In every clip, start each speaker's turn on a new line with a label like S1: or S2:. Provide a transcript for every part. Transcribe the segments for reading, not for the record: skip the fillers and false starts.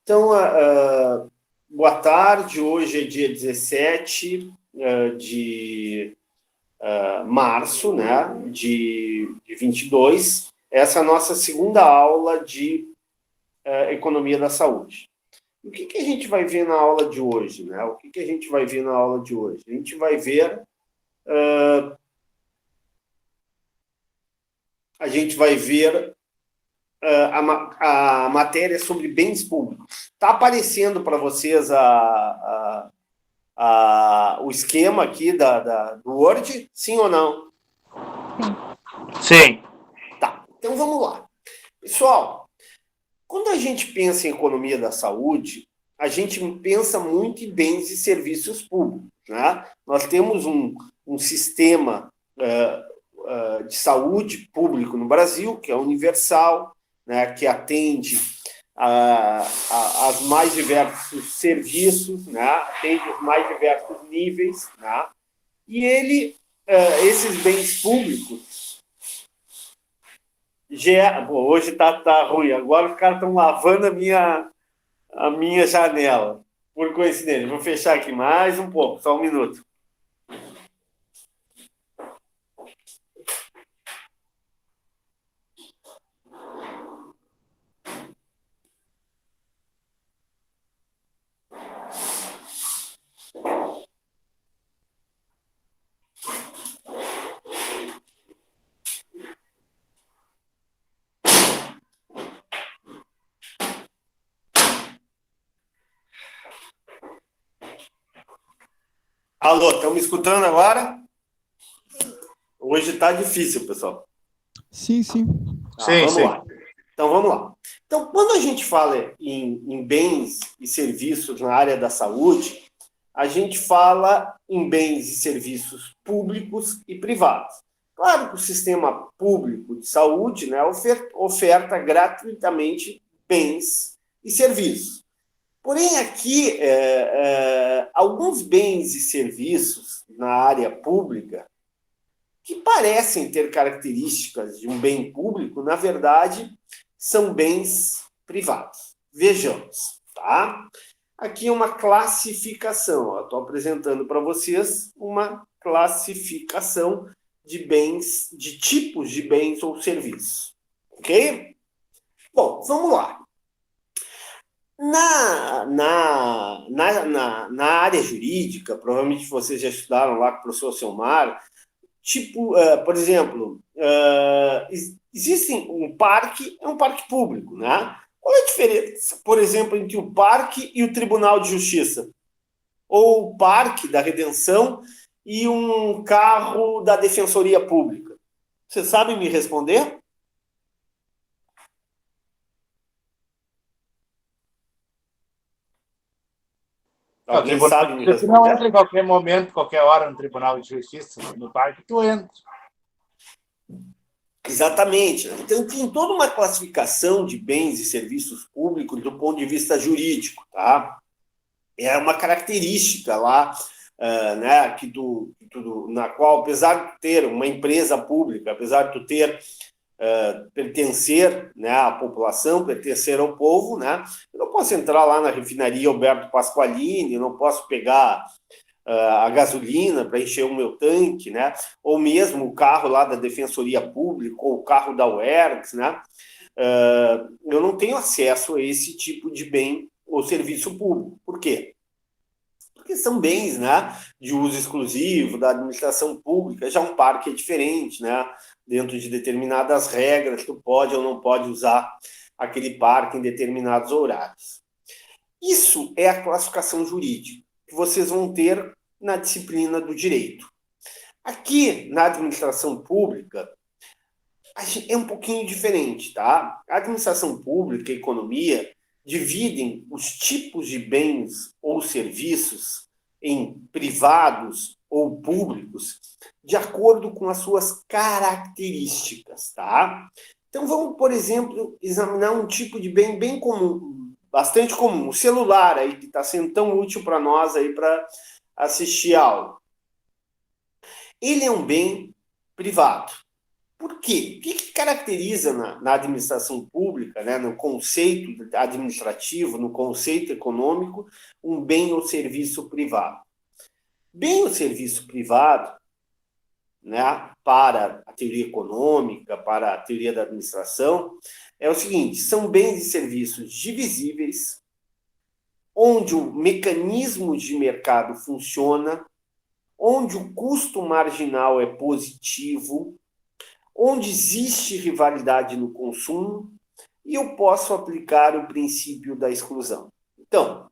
S1: Então, boa tarde. Hoje é dia 17 de março, né, de 22. Essa é a nossa segunda aula de Economia da Saúde. O que a gente vai ver na aula de hoje, né? O que a gente vai ver na aula de hoje? A gente vai ver a matéria sobre bens públicos. Está aparecendo para vocês o esquema aqui do Word? Sim ou não?
S2: Sim.
S1: Tá, então vamos lá. Pessoal, quando a gente pensa em economia da saúde, a gente pensa muito em bens e serviços públicos, né? Nós temos um sistema de saúde público no Brasil, que é universal, né, que atende aos mais diversos serviços, né, atende os mais diversos níveis, né, e esses bens públicos, hoje tá ruim, agora os caras estão lavando a minha janela, por coincidência. Vou fechar aqui mais um pouco, só um minuto. Alô, estão me escutando agora? Hoje está difícil, pessoal.
S3: Sim.
S1: Vamos lá. Então, vamos lá. Então, quando a gente fala em bens e serviços na área da saúde, a gente fala em bens e serviços públicos e privados. Claro que o sistema público de saúde, né, oferta gratuitamente bens e serviços. Porém, aqui, alguns bens e serviços na área pública que parecem ter características de um bem público, na verdade, são bens privados. Vejamos, tá? Aqui é uma classificação. Estou apresentando para vocês uma classificação de bens, de tipos de bens ou serviços. Ok? Bom, vamos lá. Na área jurídica, provavelmente vocês já estudaram lá com o professor Selmar, por exemplo, existe um parque, é um parque público, né? Qual é a diferença, por exemplo, entre o parque e o Tribunal de Justiça? Ou o Parque da Redenção e um carro da Defensoria Pública? Vocês sabem me responder?
S2: Alguém sabe me responder? Não entra em qualquer momento, qualquer hora no Tribunal de Justiça, no parque, tu entra.
S1: Exatamente. Então, tem toda uma classificação de bens e serviços públicos do ponto de vista jurídico, tá? É uma característica lá, né, na qual, apesar de ter uma empresa pública, apesar de tu ter pertencer, né, à população, pertencer ao povo, né, eu não posso entrar lá na refinaria Alberto Pasqualini, eu não posso pegar a gasolina para encher o meu tanque, né? Ou mesmo o carro lá da Defensoria Pública, ou o carro da UERGS, né? Eu não tenho acesso a esse tipo de bem ou serviço público. Por quê? Porque são bens, né, de uso exclusivo da administração pública. Já um parque é diferente, né? Dentro de determinadas regras, tu pode ou não pode usar aquele parque em determinados horários. Isso é a classificação jurídica que vocês vão ter na disciplina do direito. Aqui, na administração pública, é um pouquinho diferente, tá? A administração pública e a economia dividem os tipos de bens ou serviços em privados ou públicos de acordo com as suas características, tá? Então, vamos, por exemplo, examinar um tipo de bem bem comum, bastante comum, o celular aí, que está sendo tão útil para nós aí para assistir a aula. Ele é um bem privado. Por quê? O que caracteriza na administração pública, né, no conceito administrativo, no conceito econômico, um bem ou serviço privado? Bem ou serviço privado, né, para a teoria econômica, para a teoria da administração, é o seguinte: são bens e serviços divisíveis, onde o mecanismo de mercado funciona, onde o custo marginal é positivo, onde existe rivalidade no consumo, e eu posso aplicar o princípio da exclusão. Então,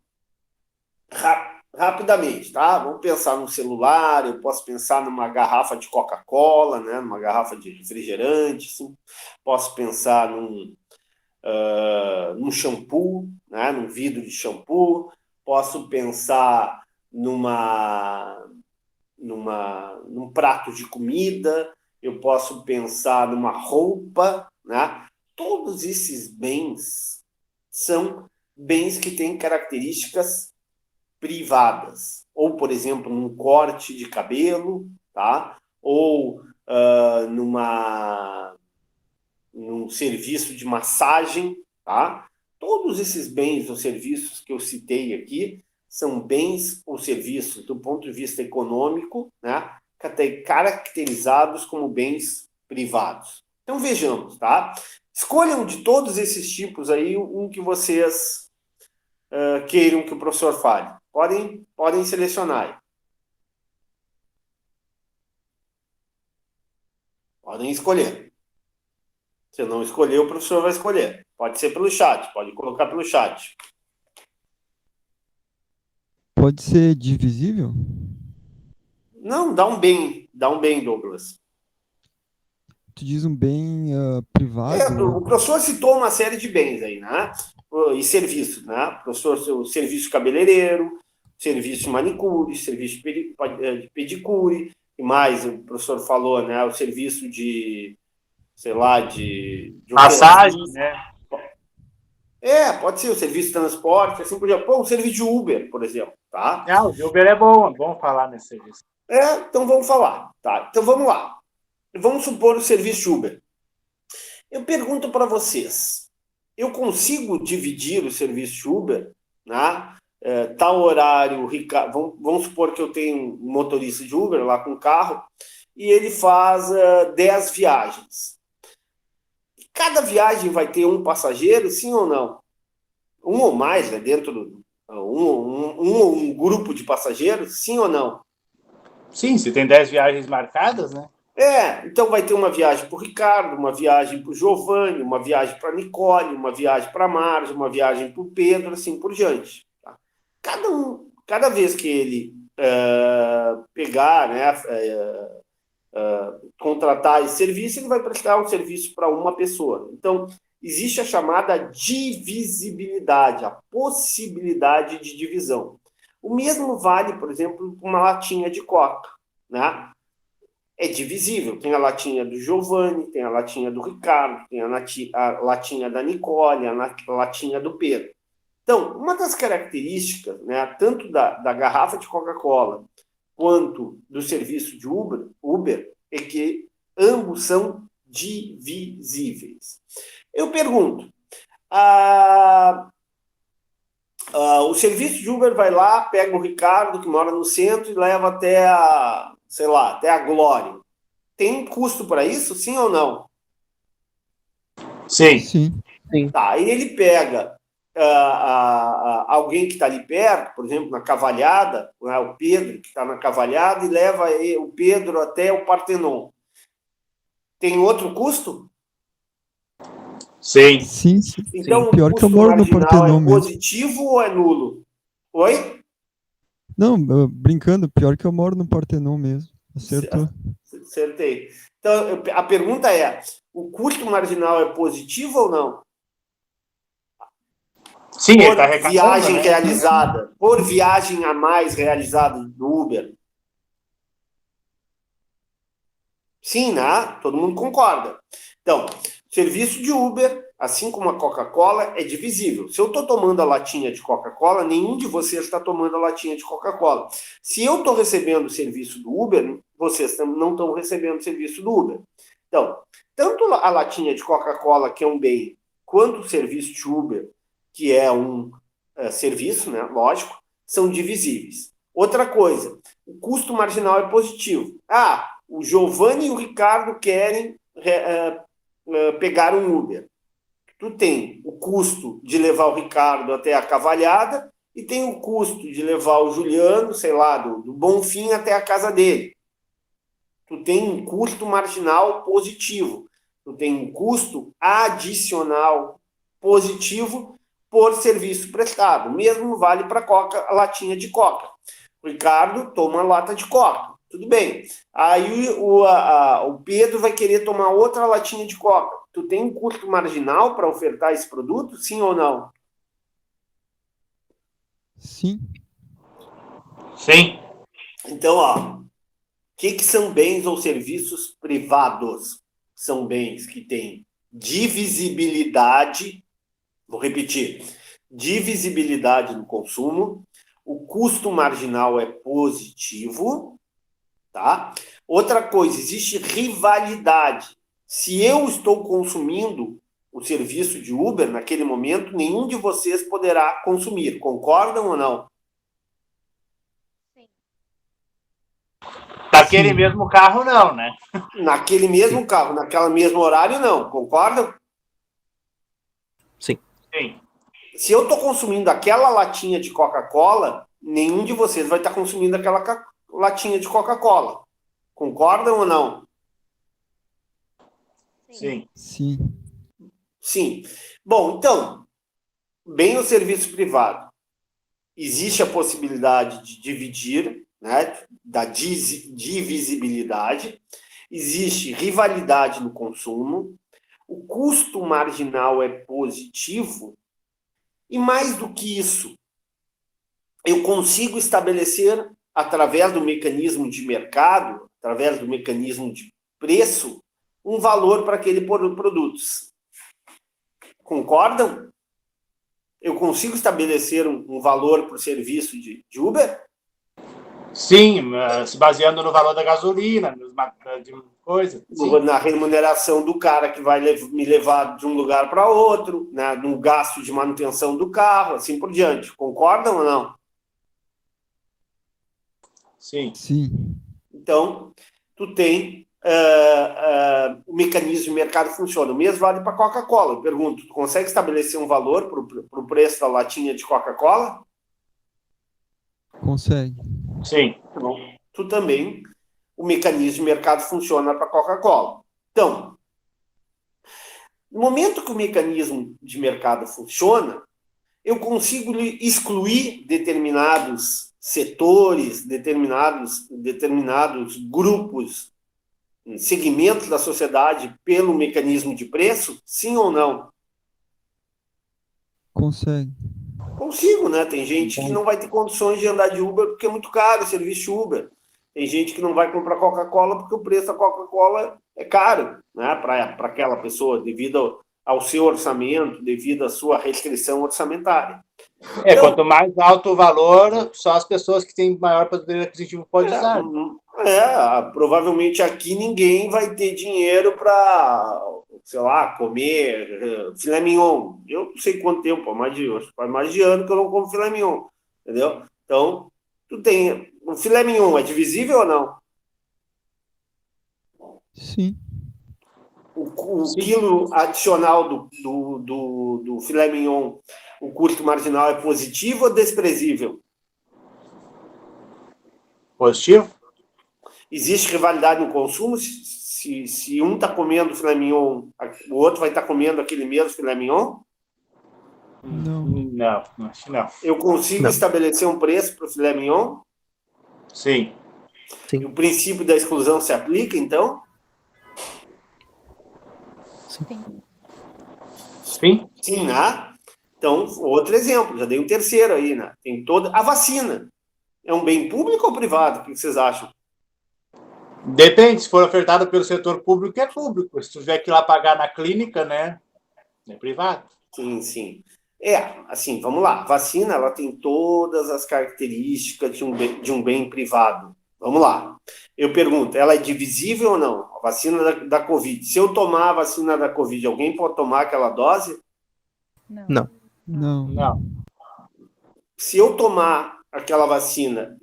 S1: rapidamente, tá? Vamos pensar num celular, eu posso pensar numa garrafa de Coca-Cola, né? Numa garrafa de refrigerante, assim. Posso pensar num shampoo, né? Num vidro de shampoo, posso pensar num prato de comida, eu posso pensar numa roupa, né? Todos esses bens são bens que têm características privadas, ou, por exemplo, num corte de cabelo, tá? Ou num serviço de massagem, tá? Todos esses bens ou serviços que eu citei aqui são bens ou serviços do ponto de vista econômico, né, caracterizados como bens privados. Então vejamos, tá? Escolham de todos esses tipos aí um que vocês queiram que o professor fale. Podem selecionar aí. Podem escolher. Se não escolher, o professor vai escolher. Pode ser pelo chat, pode colocar pelo chat.
S3: Pode ser divisível?
S1: Não, dá um bem, Douglas.
S3: Tu diz um bem privado?
S1: O professor citou uma série de bens aí, né? E serviços, né? O professor, o serviço cabeleireiro, serviço de manicure, serviço de pedicure, e mais, o professor falou, né? O serviço de, sei lá, de
S2: massagem, né?
S1: Pode ser o serviço de transporte, assim por diante. O serviço de Uber, por exemplo, tá?
S2: O Uber é bom falar nesse serviço.
S1: Então vamos falar, tá? Então vamos lá. Vamos supor o serviço de Uber. Eu pergunto para vocês, eu consigo dividir o serviço de Uber, né? Tal horário, vamos supor que eu tenho um motorista de Uber lá com carro, e ele faz 10 viagens. Cada viagem vai ter um passageiro, sim ou não? Um ou mais, né? Dentro um grupo de passageiros, sim ou não?
S2: Sim, se tem 10 viagens marcadas, né?
S1: Então vai ter uma viagem para o Ricardo, uma viagem para o Giovanni, uma viagem para a Nicole, uma viagem para a Marja, uma viagem para o Pedro, assim por diante. Tá? Cada vez que ele pegar, né, contratar esse serviço, ele vai prestar um serviço para uma pessoa. Então, existe a chamada divisibilidade, a possibilidade de divisão. O mesmo vale, por exemplo, uma latinha de Coca, né? É divisível. Tem a latinha do Giovanni, tem a latinha do Ricardo, tem a latinha da Nicole, a latinha do Pedro. Então, uma das características, né, tanto da garrafa de Coca-Cola quanto do serviço de Uber, é que ambos são divisíveis. Eu pergunto, o serviço de Uber vai lá, pega o Ricardo, que mora no centro, e leva até até a Glória. Tem custo para isso, sim ou não?
S2: Sim.
S3: Sim.
S1: Tá, aí ele pega alguém que está ali perto, por exemplo, na Cavalhada, né, o Pedro, que está na Cavalhada, e leva o Pedro até o Partenon. Tem outro custo?
S2: Sim.
S1: Então,
S3: pior
S1: o
S3: que eu
S1: custo
S3: moro no
S1: marginal
S3: Partenon
S1: é
S3: mesmo.
S1: positivo ou é nulo? Oi?
S3: Não, brincando, pior que eu moro no Partenon mesmo. Acertou.
S1: Acertei. Então, a pergunta é, o custo marginal é positivo ou não?
S2: Sim,
S1: por
S2: ele está arrecadando,
S1: viagem
S2: né?
S1: realizada, por viagem a mais realizada do Uber. Sim, né? Todo mundo concorda. Então, serviço de Uber, assim como a Coca-Cola, é divisível. Se eu estou tomando a latinha de Coca-Cola, nenhum de vocês está tomando a latinha de Coca-Cola. Se eu estou recebendo o serviço do Uber, vocês não estão recebendo o serviço do Uber. Então, tanto a latinha de Coca-Cola, que é um bem, quanto o serviço de Uber, que é um serviço, né, lógico, são divisíveis. Outra coisa, o custo marginal é positivo. O Giovanni e o Ricardo querem pegar um Uber. Tu tem o custo de levar o Ricardo até a Cavalhada e tem o custo de levar o Juliano, sei lá, do Bonfim até a casa dele. Tu tem um custo marginal positivo. Tu tem um custo adicional positivo por serviço prestado. Mesmo vale para a latinha de Coca. O Ricardo toma uma lata de Coca. Tudo bem. Aí o Pedro vai querer tomar outra latinha de Coca. Tu tem um custo marginal para ofertar esse produto? Sim ou não?
S3: Sim.
S2: Sim.
S1: Então, o que são bens ou serviços privados? São bens que têm divisibilidade, vou repetir, divisibilidade no consumo, o custo marginal é positivo, tá? Outra coisa, existe rivalidade. Se eu estou consumindo o serviço de Uber naquele momento, nenhum de vocês poderá consumir. Concordam ou não?
S4: Sim.
S2: Naquele mesmo carro, não, né?
S1: Naquele mesmo carro, naquele mesmo horário, não. Concordam?
S5: Sim.
S2: Sim.
S1: Se eu estou consumindo aquela latinha de Coca-Cola, nenhum de vocês vai estar consumindo aquela latinha de Coca-Cola. Concordam ou não?
S2: Sim.
S3: Sim.
S1: Sim. Bom, então, bem o serviço privado. Existe a possibilidade de dividir, né, da divisibilidade. Existe rivalidade no consumo. O custo marginal é positivo. E mais do que isso, eu consigo estabelecer, através do mecanismo de mercado, através do mecanismo de preço, um valor para aquele produto. Concordam? Eu consigo estabelecer um valor para o serviço de Uber?
S2: Sim, se baseando no valor da gasolina, de coisa. Sim.
S1: Na remuneração do cara que vai me levar de um lugar para outro, né, no gasto de manutenção do carro, assim por diante. Concordam ou não?
S2: Sim.
S3: Sim.
S1: Então, tu tem o mecanismo de mercado funciona. O mesmo vale para Coca-Cola. Eu pergunto, tu consegue estabelecer um valor para o preço da latinha de Coca-Cola?
S3: Consegue.
S2: Sim.
S1: Então, tu também, o mecanismo de mercado funciona para Coca-Cola. Então, no momento que o mecanismo de mercado funciona, eu consigo excluir determinados setores, determinados grupos, segmentos da sociedade pelo mecanismo de preço? Sim ou não?
S3: Consegue.
S1: Consigo, né? Tem gente que não vai ter condições de andar de Uber porque é muito caro o serviço de Uber. Tem gente que não vai comprar Coca-Cola porque o preço da Coca-Cola é caro, né? Para aquela pessoa, devido ao seu orçamento, devido à sua restrição orçamentária.
S2: Então, quanto mais alto o valor, só as pessoas que têm maior poder aquisitivo podem usar.
S1: Provavelmente aqui ninguém vai ter dinheiro para, sei lá, comer filé mignon. Eu não sei quanto tempo, faz mais de ano que eu não como filé mignon, entendeu? Então, o filé mignon é divisível ou não?
S3: Sim.
S1: O quilo adicional do filé mignon, o custo marginal é positivo ou desprezível?
S2: Positivo?
S1: Existe rivalidade no consumo? Se um está comendo filé mignon, o outro vai estar comendo aquele mesmo filé mignon?
S3: Não.
S2: Não, acho que não.
S1: Eu consigo estabelecer um preço para o filé mignon?
S2: Sim.
S1: E o princípio da exclusão se aplica, então?
S4: Sim.
S2: Sim.
S1: Sim, né? Então, outro exemplo, já dei um terceiro aí, né? Tem toda a vacina. É um bem público ou privado? O que vocês acham?
S2: Depende, se for ofertado pelo setor público, é público. Se tu tiver que ir lá pagar na clínica, né? É privado.
S1: Sim, sim. Assim, vamos lá. Vacina, ela tem todas as características de um bem privado. Vamos lá. Eu pergunto, ela é divisível ou não? A vacina da Covid. Se eu tomar a vacina da Covid, alguém pode tomar aquela dose?
S4: Não.
S5: Não.
S3: Não.
S2: Não.
S1: Se eu tomar aquela vacina,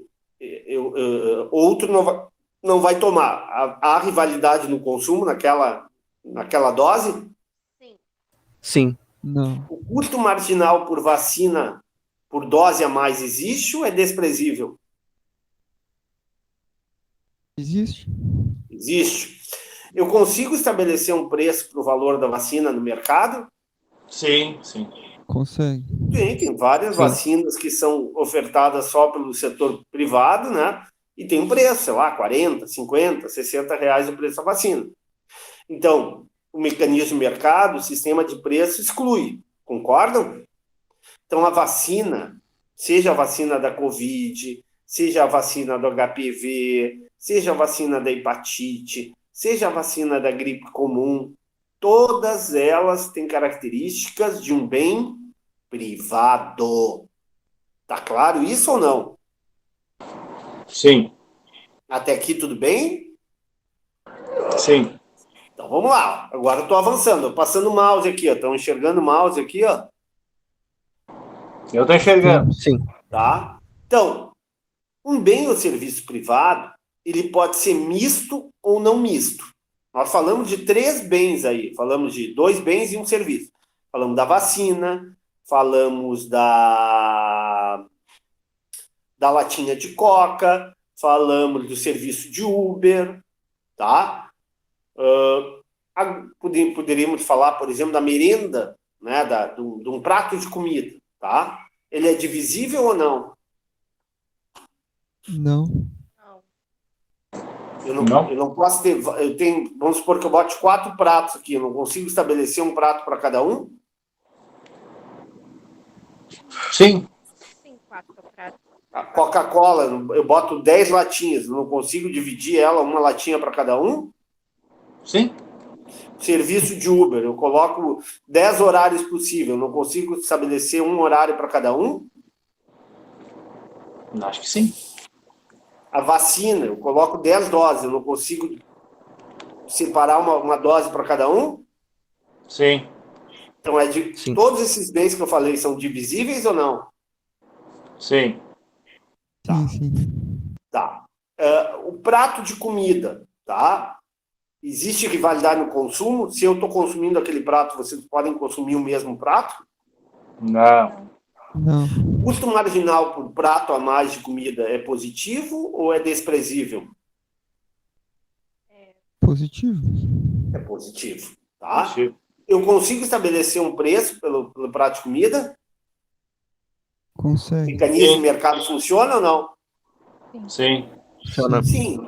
S1: outro não vai tomar. Há rivalidade no consumo naquela dose?
S4: Sim.
S5: Sim.
S3: Não.
S1: O custo marginal por vacina, por dose a mais, existe ou é desprezível?
S3: Existe?
S1: Existe. Eu consigo estabelecer um preço para o valor da vacina no mercado?
S2: Sim, sim.
S3: Consegue.
S1: Tem várias
S5: Sim.
S1: vacinas que são ofertadas só pelo setor privado, né? E tem um preço, sei lá, 40, 50, 60 reais o preço da vacina. Então, o mecanismo mercado, o sistema de preço exclui. Concordam? Então, a vacina, seja a vacina da Covid, seja a vacina do HPV, seja a vacina da hepatite, seja a vacina da gripe comum, todas elas têm características de um bem privado. Tá claro isso ou não?
S2: Sim,
S1: Até aqui tudo bem?
S2: sim.
S1: Então vamos lá. Agora eu estou avançando, eu passando o mouse aqui, ó. Estão enxergando o mouse aqui, ó.
S2: Eu tô enxergando.
S5: Sim.
S1: Tá? Então, um bem ou serviço privado, ele pode ser misto ou não misto. Nós falamos de 3 bens aí. Falamos de 2 bens e um serviço. Falamos da vacina, falamos da latinha de coca, falamos do serviço de Uber, tá? Poderíamos falar, por exemplo, da merenda, né, de um prato de comida, tá? Ele é divisível ou não?
S3: Não.
S4: Não.
S2: Não?
S1: Eu não posso ter. Vamos supor que eu bote 4 pratos aqui, eu não consigo estabelecer um prato para cada um?
S2: Sim.
S4: Sim, 4 pratos.
S1: A Coca-Cola, eu boto 10 latinhas, eu não consigo dividir ela, uma latinha para cada um?
S2: Sim.
S1: Serviço de Uber, eu coloco 10 horários possíveis, eu não consigo estabelecer um horário para cada um?
S2: Acho que sim.
S1: A vacina, eu coloco 10 doses, eu não consigo separar uma dose para cada um?
S2: Sim.
S1: Então,
S5: Sim.
S1: todos esses bens que eu falei são divisíveis ou não?
S2: Sim.
S3: Sim, sim.
S1: Tá. O prato de comida, tá? Existe rivalidade no consumo? Se eu estou consumindo aquele prato, vocês podem consumir o mesmo prato?
S2: Não.
S3: Não.
S1: O custo marginal por prato a mais de comida é positivo ou é desprezível?
S3: Positivo.
S1: É positivo, tá?
S2: Positivo.
S1: Eu consigo estabelecer um preço pelo prato de comida? O
S3: Consegue.
S1: mecanismo de
S2: Sim.
S1: mercado funciona ou não?
S2: Sim.
S5: Funciona.
S1: Sim.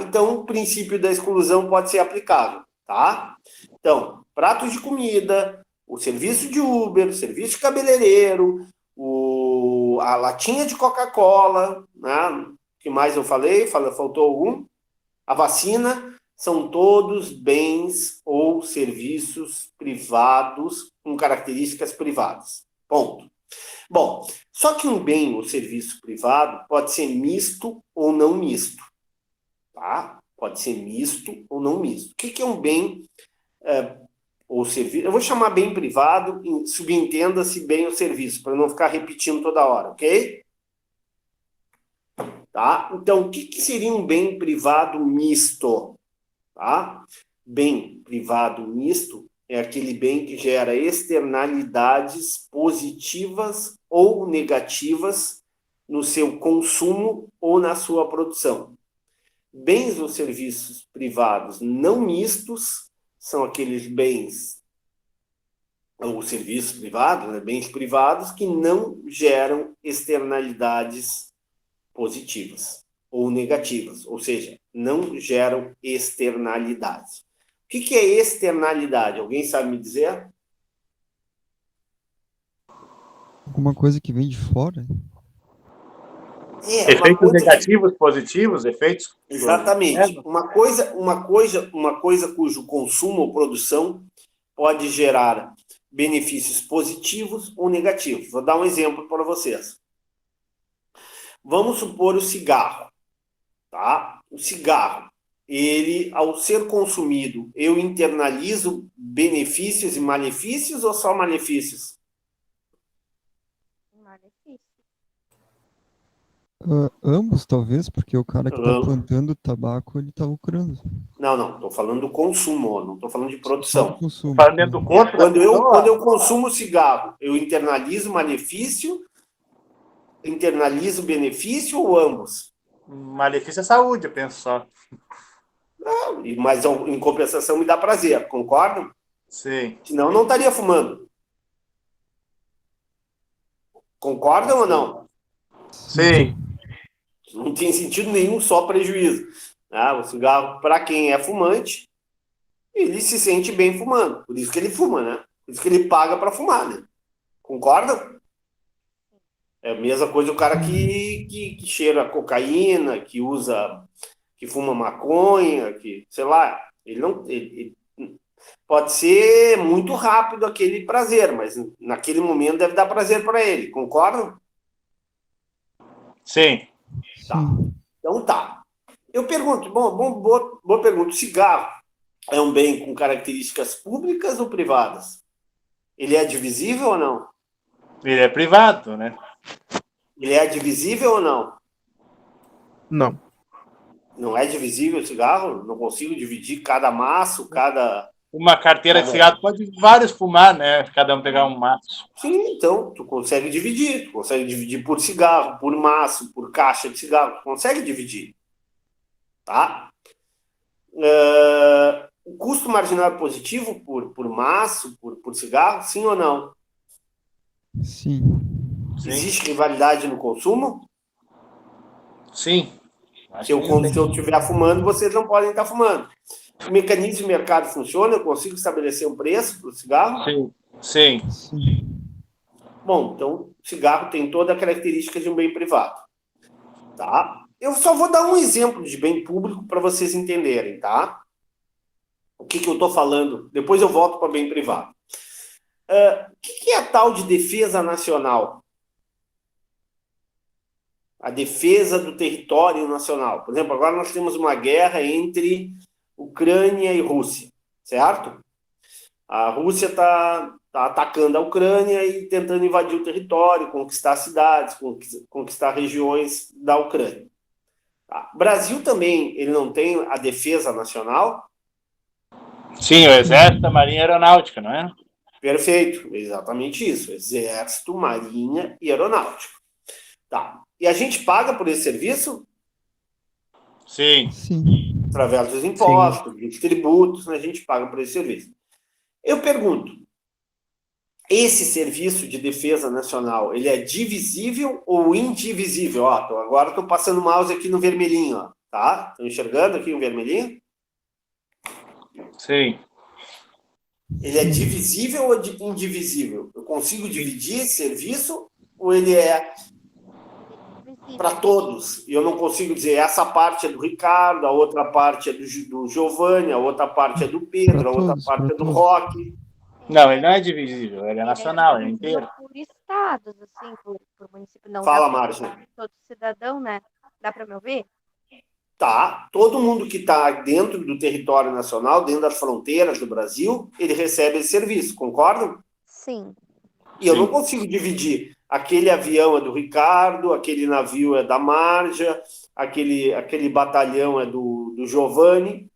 S1: Então, o princípio da exclusão pode ser aplicável, tá? Então, pratos de comida, o serviço de Uber, o serviço de cabeleireiro, a latinha de Coca-Cola, né? O que mais eu falei? Faltou algum? A vacina, são todos bens ou serviços privados com características privadas. Ponto. Bom, só que um bem ou serviço privado pode ser misto ou não misto, tá? Pode ser misto ou não misto. O que é um bem ou serviço? Eu vou chamar bem privado, subentenda-se bem ou serviço, para não ficar repetindo toda hora, ok? Tá? Então, o que seria um bem privado misto? Tá? Bem privado misto é aquele bem que gera externalidades positivas ou negativas no seu consumo ou na sua produção. Bens ou serviços privados não mistos são aqueles bens ou serviços privados, né, bens privados que não geram externalidades positivas ou negativas, ou seja, não geram externalidades. O que é externalidade? Alguém sabe me dizer?
S3: Alguma coisa que vem de fora?
S1: É uma
S2: Efeitos
S1: coisa que...
S2: negativos, positivos, efeitos.
S1: Exatamente. Uma coisa cujo consumo ou produção pode gerar benefícios positivos ou negativos. Vou dar um exemplo para vocês. Vamos supor o cigarro, tá? O cigarro, ele, ao ser consumido, eu internalizo benefícios e malefícios ou só malefícios?
S4: Malefício.
S3: Ambos, talvez, porque o cara que tá
S1: Ambos.
S3: plantando tabaco, ele tá lucrando.
S1: Não, estou falando do consumo, não estou falando de
S3: Só do
S1: produção.
S3: consumo.
S2: Falando dentro do corpo da
S1: Quando
S2: pessoa,
S1: eu consumo cigarro, eu internalizo malefício, internalizo benefício ou ambos?
S2: malefício é saúde, eu penso só.
S1: Mas em compensação me dá prazer, concordam?
S2: Sim.
S1: Senão eu não estaria fumando. Concordam ou não?
S2: Sim.
S1: Não tem sentido nenhum, só prejuízo. O cigarro, para quem é fumante, ele se sente bem fumando. Por isso que ele fuma, né? Por isso que ele paga para fumar, né? Concordam? É a mesma coisa o cara que cheira cocaína, que fuma maconha, que, sei lá, ele não. Pode ser muito rápido aquele prazer, mas naquele momento deve dar prazer para ele. Concordam?
S2: Sim.
S1: Tá.
S3: Sim.
S1: Então tá. Eu pergunto, boa pergunta. O cigarro é um bem com características públicas ou privadas? Ele é divisível ou não?
S2: Ele é privado, né?
S1: Ele é divisível ou não?
S5: Não.
S1: Não é divisível o cigarro? Não consigo dividir cada maço, cada.
S2: Uma carteira de cigarro pode vários fumar, né? Cada um pegar um maço.
S1: Sim, então tu consegue dividir. Tu consegue dividir por cigarro, por maço, por caixa de cigarro. Tu consegue dividir. Tá? O custo marginal é positivo por maço, por cigarro? Sim ou não?
S3: Sim.
S2: Sim.
S1: Existe rivalidade no consumo?
S2: Sim.
S1: Se eu estiver fumando, vocês não podem estar fumando. O mecanismo de mercado funciona? Eu consigo estabelecer um preço para o cigarro?
S2: Sim. Sim.
S3: Sim.
S1: Bom, então o cigarro tem toda a característica de um bem privado. Tá? Eu só vou dar um exemplo de bem público para vocês entenderem, tá? O que eu estou falando. Depois eu volto para bem privado. O que é a tal de defesa nacional? A defesa do território nacional. Por exemplo, agora nós temos uma guerra entre Ucrânia e Rússia, certo? A Rússia está atacando a Ucrânia e tentando invadir o território, conquistar cidades, conquistar regiões da Ucrânia. Tá. O Brasil também ele não tem a defesa nacional?
S2: Sim, o Exército, a Marinha e a Aeronáutica, não é?
S1: Perfeito, exatamente isso. Exército, Marinha e Aeronáutica. Tá. E a gente paga por esse serviço?
S2: Sim.
S3: Sim.
S1: Através dos impostos, dos tributos, né? A gente paga por esse serviço. Eu pergunto, esse serviço de defesa nacional, ele é divisível ou indivisível? Ó, agora estou passando o mouse aqui no vermelhinho, ó, tá? Estão enxergando aqui o vermelhinho?
S2: Sim.
S1: Ele é divisível ou indivisível? Eu consigo dividir esse serviço ou ele é para todos? E eu não consigo dizer, essa parte é do Ricardo, a outra parte é do Giovanni, a outra parte é do Pedro, a outra parte é do Roque.
S2: Não, ele não é divisível, ele é nacional, ele é
S4: divisível
S2: inteiro.
S4: por estados, assim, por município. Não
S1: Fala,
S4: dá pra
S1: Márcia.
S4: falar todo cidadão, né? Dá para me ouvir?
S1: Tá, todo mundo que está dentro do território nacional, dentro das fronteiras do Brasil, ele recebe esse serviço, concordam?
S4: Sim.
S1: E eu
S2: Sim.
S1: não consigo dividir. Aquele avião é do Ricardo, aquele navio é da Marja, aquele batalhão é do Giovanni.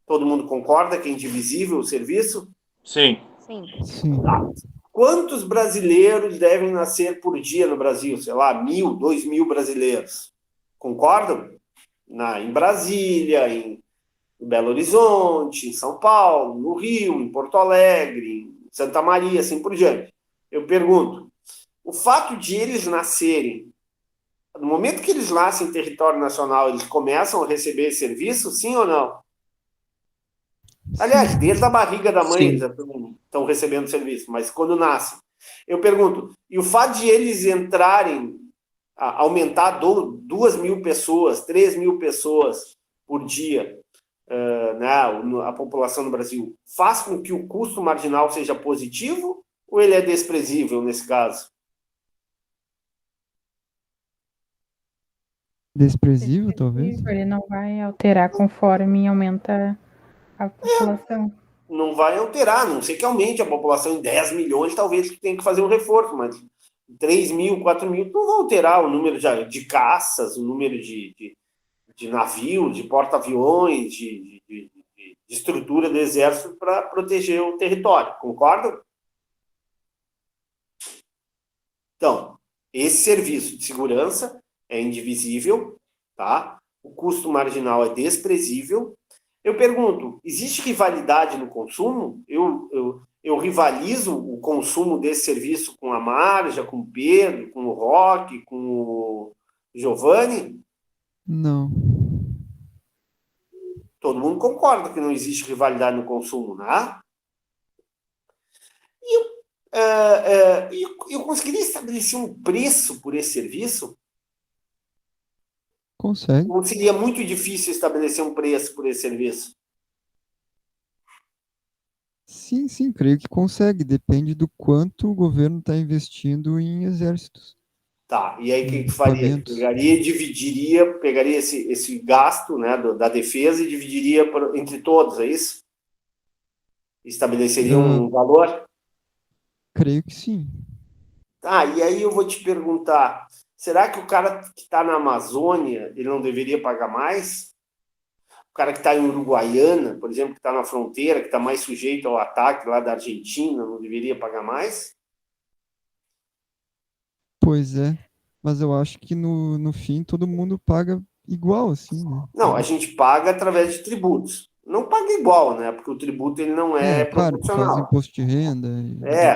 S1: Todo mundo concorda que é indivisível o serviço?
S2: Sim.
S4: Sim.
S3: Sim.
S1: Tá. Quantos brasileiros devem nascer por dia no Brasil? Sei lá, 1.000, 2.000 brasileiros. Concordam? Em Brasília, em Belo Horizonte, em São Paulo, no Rio, em Porto Alegre, em Santa Maria, assim por diante. Eu pergunto, o fato de eles nascerem, no momento que eles nascem em território nacional, eles começam a receber esse serviço, sim ou não? Aliás, desde a barriga da mãe
S5: Sim.
S1: eles estão recebendo serviço, mas quando nascem. Eu pergunto, e o fato de eles entrarem, aumentar 2.000 pessoas, 3.000 pessoas por dia, né, a população no Brasil, faz com que o custo marginal seja positivo ou ele é desprezível nesse caso?
S3: Desprezível, talvez?
S6: Ele não vai alterar conforme aumenta a população.
S1: Não vai alterar, a não sei que aumente a população em 10 milhões, talvez que tenha que fazer um reforço, mas 3 mil, 4 mil, não vai alterar o número de caças, o número de navios, de porta-aviões, de estrutura do exército para proteger o território, concorda? Então, esse serviço de segurança é indivisível, tá? O custo marginal é desprezível. Eu pergunto, existe rivalidade no consumo? Eu rivalizo o consumo desse serviço com a Marja, com o Pedro, com o Roque, com o Giovanni?
S3: Não.
S1: Todo mundo concorda que não existe rivalidade no consumo, né? E eu conseguiria estabelecer um preço por esse serviço?
S3: Consegue.
S1: Ou seria muito difícil estabelecer um preço por esse serviço?
S3: Sim, creio que consegue. Depende do quanto o governo está investindo em exércitos.
S1: Tá, e aí o que tu faria?
S3: Equipamentos.
S1: Pegaria e dividiria, pegaria esse gasto, né, da defesa e dividiria entre todos, é isso? Estabeleceria um valor?
S3: Creio que sim.
S1: Ah, e aí eu vou te perguntar, será que o cara que está na Amazônia, ele não deveria pagar mais? O cara que está em Uruguaiana, por exemplo, que está na fronteira, que está mais sujeito ao ataque lá da Argentina, não deveria pagar mais?
S3: Pois é. Mas eu acho que no fim todo mundo paga igual, assim, né?
S1: Não, a gente paga através de tributos. Não paga igual, né? Porque o tributo ele não é
S3: Claro, por causa do
S1: proporcional.
S3: imposto de renda.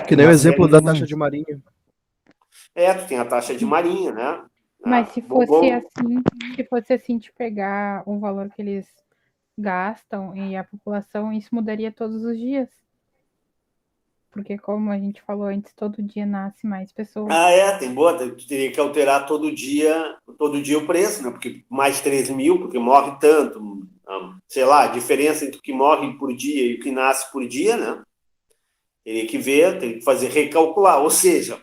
S5: Que nem o
S1: uma
S5: exemplo
S1: série
S5: da
S1: de-
S5: taxa de marinha.
S1: Tu tem a taxa de marinha, né?
S6: Mas se
S1: Bom,
S6: fosse assim de pegar o valor que eles gastam e a população, isso mudaria todos os dias. Porque como a gente falou antes, todo dia nasce mais pessoas.
S1: tem boa. Tu teria que alterar todo dia o preço, né? Porque mais 3 mil, porque morre tanto. Sei lá, a diferença entre o que morre por dia e o que nasce por dia, né? Teria que ver, teria que fazer recalcular. Ou seja,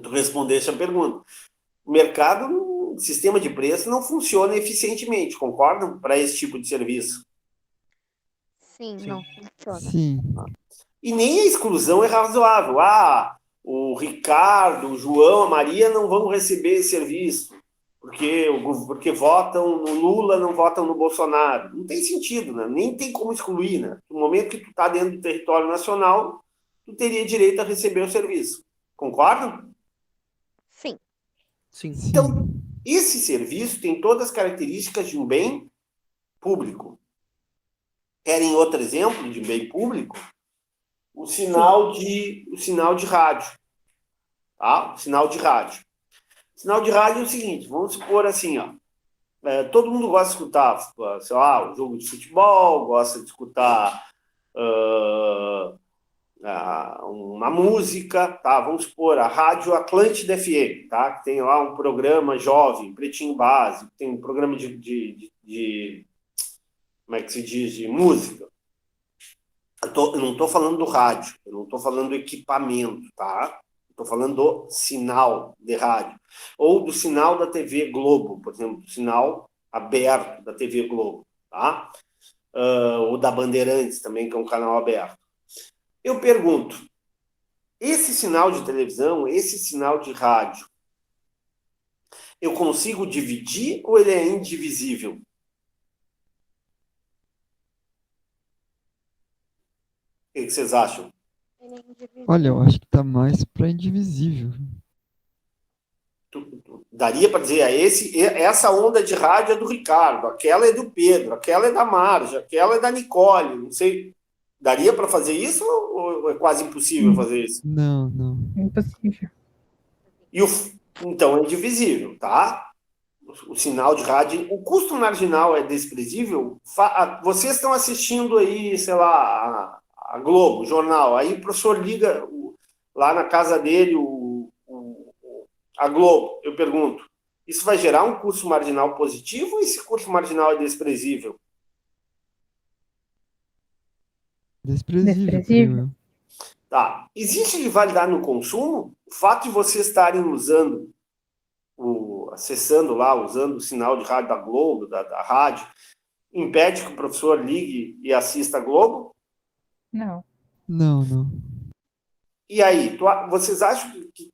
S1: tu respondeste a pergunta. O mercado, o sistema de preço não funciona eficientemente, concordam? Para esse tipo de serviço.
S4: Sim, não funciona.
S3: Sim.
S1: E nem a exclusão é razoável. O Ricardo, o João, a Maria não vão receber esse serviço porque votam no Lula, não votam no Bolsonaro. Não tem sentido, né? Nem tem como excluir, né? No momento que tu está dentro do território nacional, tu teria direito a receber o serviço. Concordam?
S4: Sim.
S5: Sim.
S1: Então, esse serviço tem todas as características de um bem público. Querem outro exemplo de bem público? O sinal de rádio. Tá? O sinal de rádio. O sinal de rádio é o seguinte, vamos supor assim, ó. Todo mundo gosta de escutar, sei lá, um jogo de futebol, gosta de escutar uma música, tá? Vamos supor, a Rádio Atlântida FM, tá? Que tem lá um programa jovem, Pretinho Básico, tem um programa de como é que se diz, de música. Eu não estou falando do rádio, eu não estou falando do equipamento, tá? Estou falando do sinal de rádio. Ou do sinal da TV Globo, por exemplo, do sinal aberto da TV Globo, tá? Ou da Bandeirantes também, que é um canal aberto. Eu pergunto, esse sinal de televisão, esse sinal de rádio, eu consigo dividir ou ele é indivisível? O que vocês acham?
S4: Ele é indivisível.
S3: Olha, eu acho que tá mais para indivisível.
S1: Daria para dizer, essa onda de rádio é do Ricardo, aquela é do Pedro, aquela é da Marja, aquela é da Nicole, não sei. Daria para fazer isso ou é quase impossível fazer isso?
S3: Não.
S6: Impossível.
S1: Então é indivisível, tá? O sinal de rádio, o custo marginal é desprezível. Vocês estão assistindo aí, sei lá, a Globo, o jornal, aí o professor liga lá na casa dele a Globo, eu pergunto, isso vai gerar um custo marginal positivo ou esse custo marginal é desprezível?
S3: Desprezível, creio eu.
S1: Tá. Existe rivalidade no consumo? O fato de vocês estarem usando acessando lá, usando o sinal de rádio da Globo, da rádio, impede que o professor ligue e assista a Globo?
S6: Não.
S3: Não.
S1: E aí, vocês acham que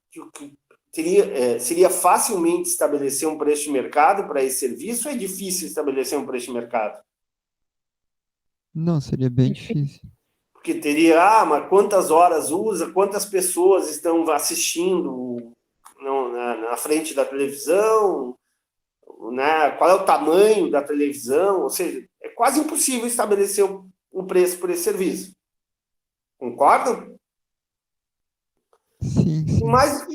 S1: seria facilmente estabelecer um preço de mercado para esse serviço ou é difícil estabelecer um preço de mercado?
S3: Não, seria bem difícil.
S1: Porque teria, mas quantas horas usa, quantas pessoas estão assistindo na frente da televisão, né? Qual é o tamanho da televisão, ou seja, é quase impossível estabelecer um preço por esse serviço. Concordam?
S3: Sim.
S1: Mas,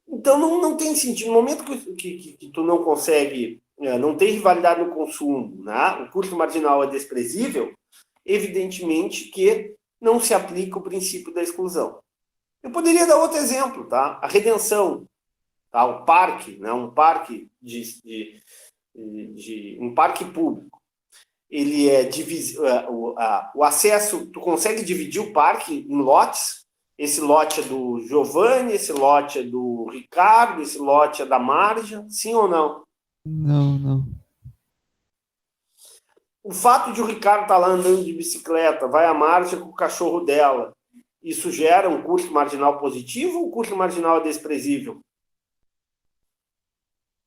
S1: então, não tem sentido. No momento que tu não consegue, não tem rivalidade no consumo, né? O custo marginal é desprezível, evidentemente que não se aplica o princípio da exclusão. Eu poderia dar outro exemplo, tá? A redenção, tá? O parque, né? Um parque um parque público. Ele é o acesso, tu consegue dividir o parque em lotes. Esse lote é do Giovanni, esse lote é do Ricardo, esse lote é da Marja, sim ou não?
S3: Não.
S1: O fato de o Ricardo estar lá andando de bicicleta, vai à Marja com o cachorro dela, isso gera um custo marginal positivo ou o custo marginal é desprezível?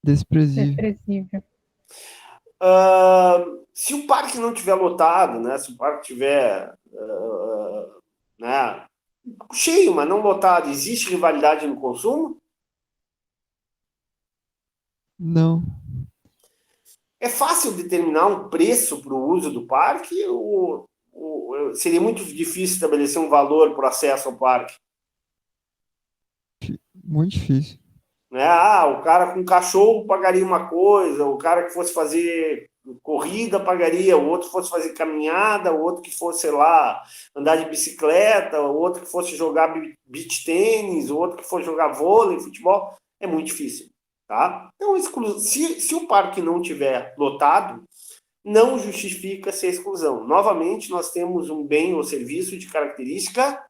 S3: Desprezível.
S1: Se o parque não estiver lotado, né? Se o parque estiver né, cheio, mas não lotado, existe rivalidade no consumo?
S3: Não.
S1: É fácil determinar um preço para o uso do parque ou seria muito difícil estabelecer um valor para o acesso ao parque?
S3: Muito difícil.
S1: Né? O cara com cachorro pagaria uma coisa, o cara que fosse fazer corrida pagaria, o outro fosse fazer caminhada, o outro que fosse, sei lá, andar de bicicleta, o outro que fosse jogar beach tênis, o outro que fosse jogar vôlei, futebol. É muito difícil. Tá? Então, se o parque não tiver lotado, não justifica-se a exclusão. Novamente, nós temos um bem ou serviço de característica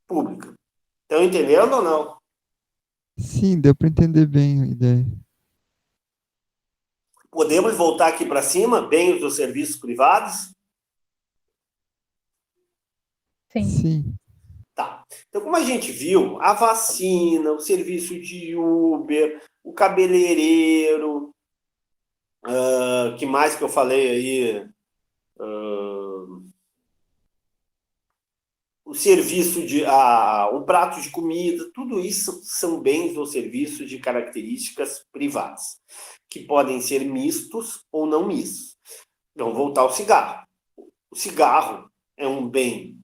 S1: pública. Estão entendendo ou não?
S3: Sim, deu para entender bem a ideia.
S1: Podemos voltar aqui para cima, bens ou serviços privados?
S3: Sim.
S1: Tá. Então, como a gente viu, a vacina, o serviço de Uber, o cabeleireiro, que mais que eu falei aí? O serviço o prato de comida, tudo isso são bens ou serviços de características privadas, que podem ser mistos ou não mistos. Vamos voltar ao cigarro. O cigarro é um bem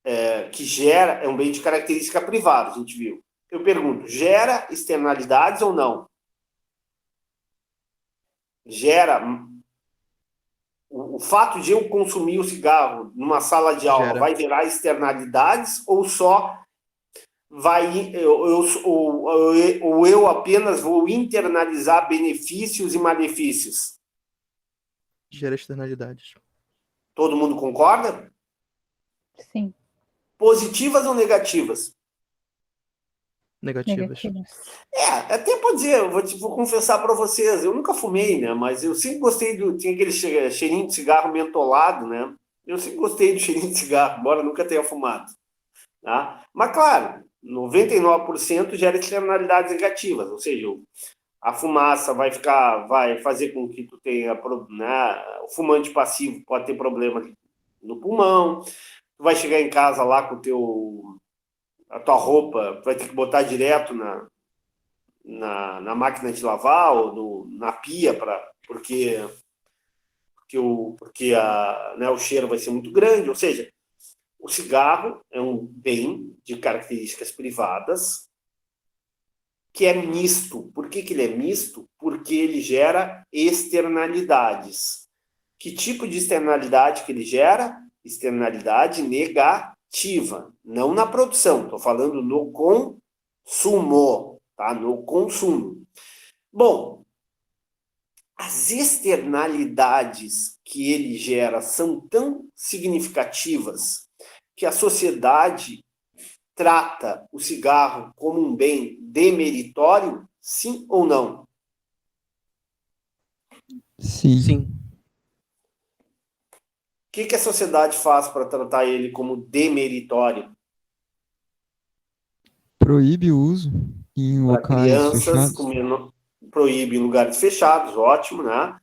S1: é um bem de característica privada, a gente viu. Eu pergunto, gera externalidades ou não? Gera. O fato de eu consumir o cigarro numa sala de aula vai gerar externalidades ou só vai. Ou eu apenas vou internalizar benefícios e malefícios?
S5: Gera externalidades.
S1: Todo mundo concorda?
S6: Sim.
S1: Positivas ou negativas?
S5: Negativas.
S1: Até pode dizer, eu vou confessar para vocês, eu nunca fumei, né? Mas eu sempre gostei tinha aquele cheirinho de cigarro mentolado, né? Eu sempre gostei do cheirinho de cigarro, embora nunca tenha fumado. Tá? Mas, claro, 99% gera externalidades negativas, ou seja, a fumaça vai fazer com que tu tenha, né? O fumante passivo pode ter problema no pulmão, tu vai chegar em casa lá com a tua roupa, vai ter que botar direto na máquina de lavar ou na pia, porque o cheiro vai ser muito grande. Ou seja, o cigarro é um bem de características privadas que é misto. Por que ele é misto? Porque ele gera externalidades. Que tipo de externalidade que ele gera? Externalidade negativa. Não na produção, estou falando no consumo. Tá? No consumo. Bom, as externalidades que ele gera são tão significativas que a sociedade trata o cigarro como um bem demeritório? Sim ou não?
S3: Sim.
S5: Sim.
S1: O que a sociedade faz para tratar ele como demeritório?
S3: Proíbe o uso em
S1: Para
S3: locais
S1: crianças,
S3: fechados.
S1: proíbe em lugares fechados, ótimo, né?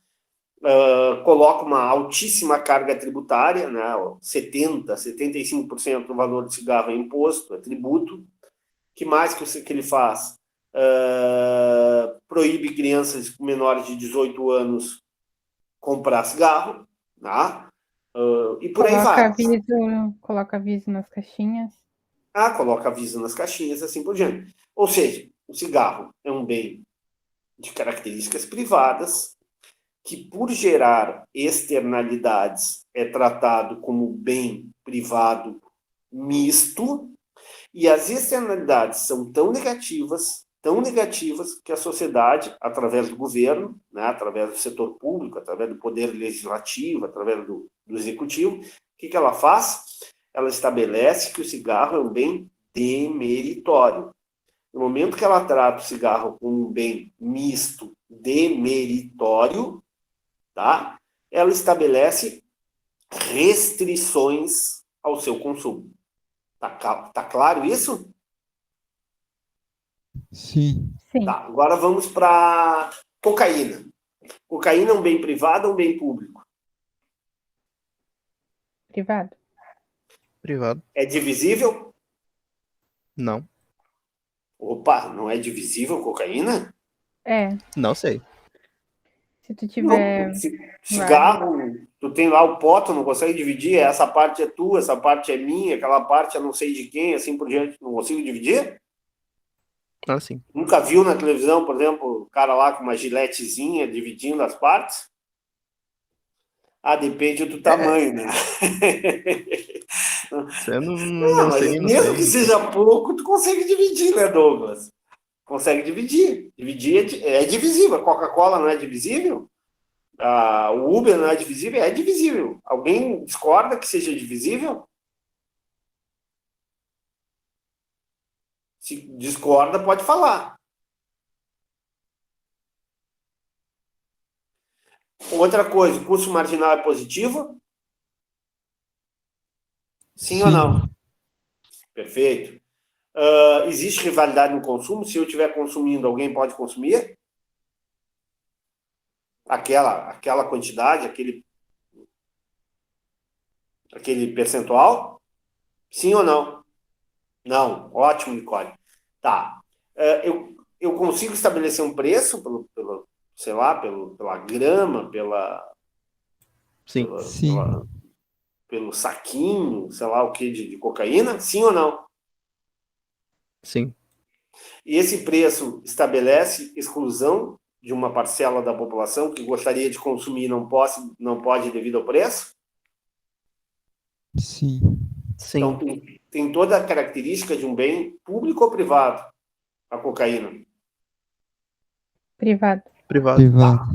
S1: Coloca uma altíssima carga tributária, né? 75% do valor do cigarro é imposto, é tributo. Que mais que ele faz? Proíbe crianças menores de 18 anos comprar cigarro, tá? E por aí vai.
S6: Coloca aviso nas caixinhas.
S1: Coloca aviso nas caixinhas, assim por diante. Ou seja, o cigarro é um bem de características privadas, que por gerar externalidades é tratado como bem privado misto, e as externalidades são tão negativas, que a sociedade, através do governo, né, através do setor público, através do poder legislativo, através do executivo, o que ela faz? Ela estabelece que o cigarro é um bem demeritório. No momento que ela trata o cigarro como um bem misto demeritório, tá? Ela estabelece restrições ao seu consumo. Tá claro isso?
S3: Sim.
S6: Sim,
S1: Tá, agora vamos para cocaína. Cocaína é um bem privado ou um bem público?
S6: privado.
S5: Privado.
S1: É divisível?
S5: Não.
S1: Opa, não é divisível cocaína?
S6: É,
S5: Não sei.
S6: se tu
S1: Não.
S6: tiver vários.
S1: Cigarro, tu tem lá o pó, tu não consegue dividir, essa parte é tua, essa parte é minha, aquela parte eu não sei de quem, assim por diante, não consigo dividir?
S5: Ah, sim.
S1: Nunca viu na televisão, por exemplo, o cara lá com uma giletezinha dividindo as partes? Depende do tamanho, né?
S5: Isso eu
S1: Não,
S5: não
S1: mas
S5: sei, não
S1: mesmo que
S5: sei.
S1: seja pouco, tu consegue dividir, né, Douglas? Consegue dividir. Dividir é divisível. A Coca-Cola não é divisível? O Uber não é divisível? É divisível. Alguém discorda que seja divisível? Se discorda, pode falar. Outra coisa, o custo marginal é positivo? Sim ou não?
S3: Sim.
S1: Perfeito. Existe rivalidade no consumo? Se eu estiver consumindo, alguém pode consumir? Aquela quantidade, aquele percentual? Sim ou não? Não. Ótimo, Nicole. Tá. Eu consigo estabelecer um preço sei lá, pela grama,
S5: Sim.
S3: Sim.
S1: pelo saquinho, sei lá o que, de cocaína? Sim ou não?
S5: Sim.
S1: E esse preço estabelece exclusão de uma parcela da população que gostaria de consumir e não pode devido ao preço?
S3: Sim.
S1: Então,
S5: Sim.
S1: tem toda a característica de um bem público ou privado, a cocaína.
S6: Privado.
S5: Privado.
S3: Privado.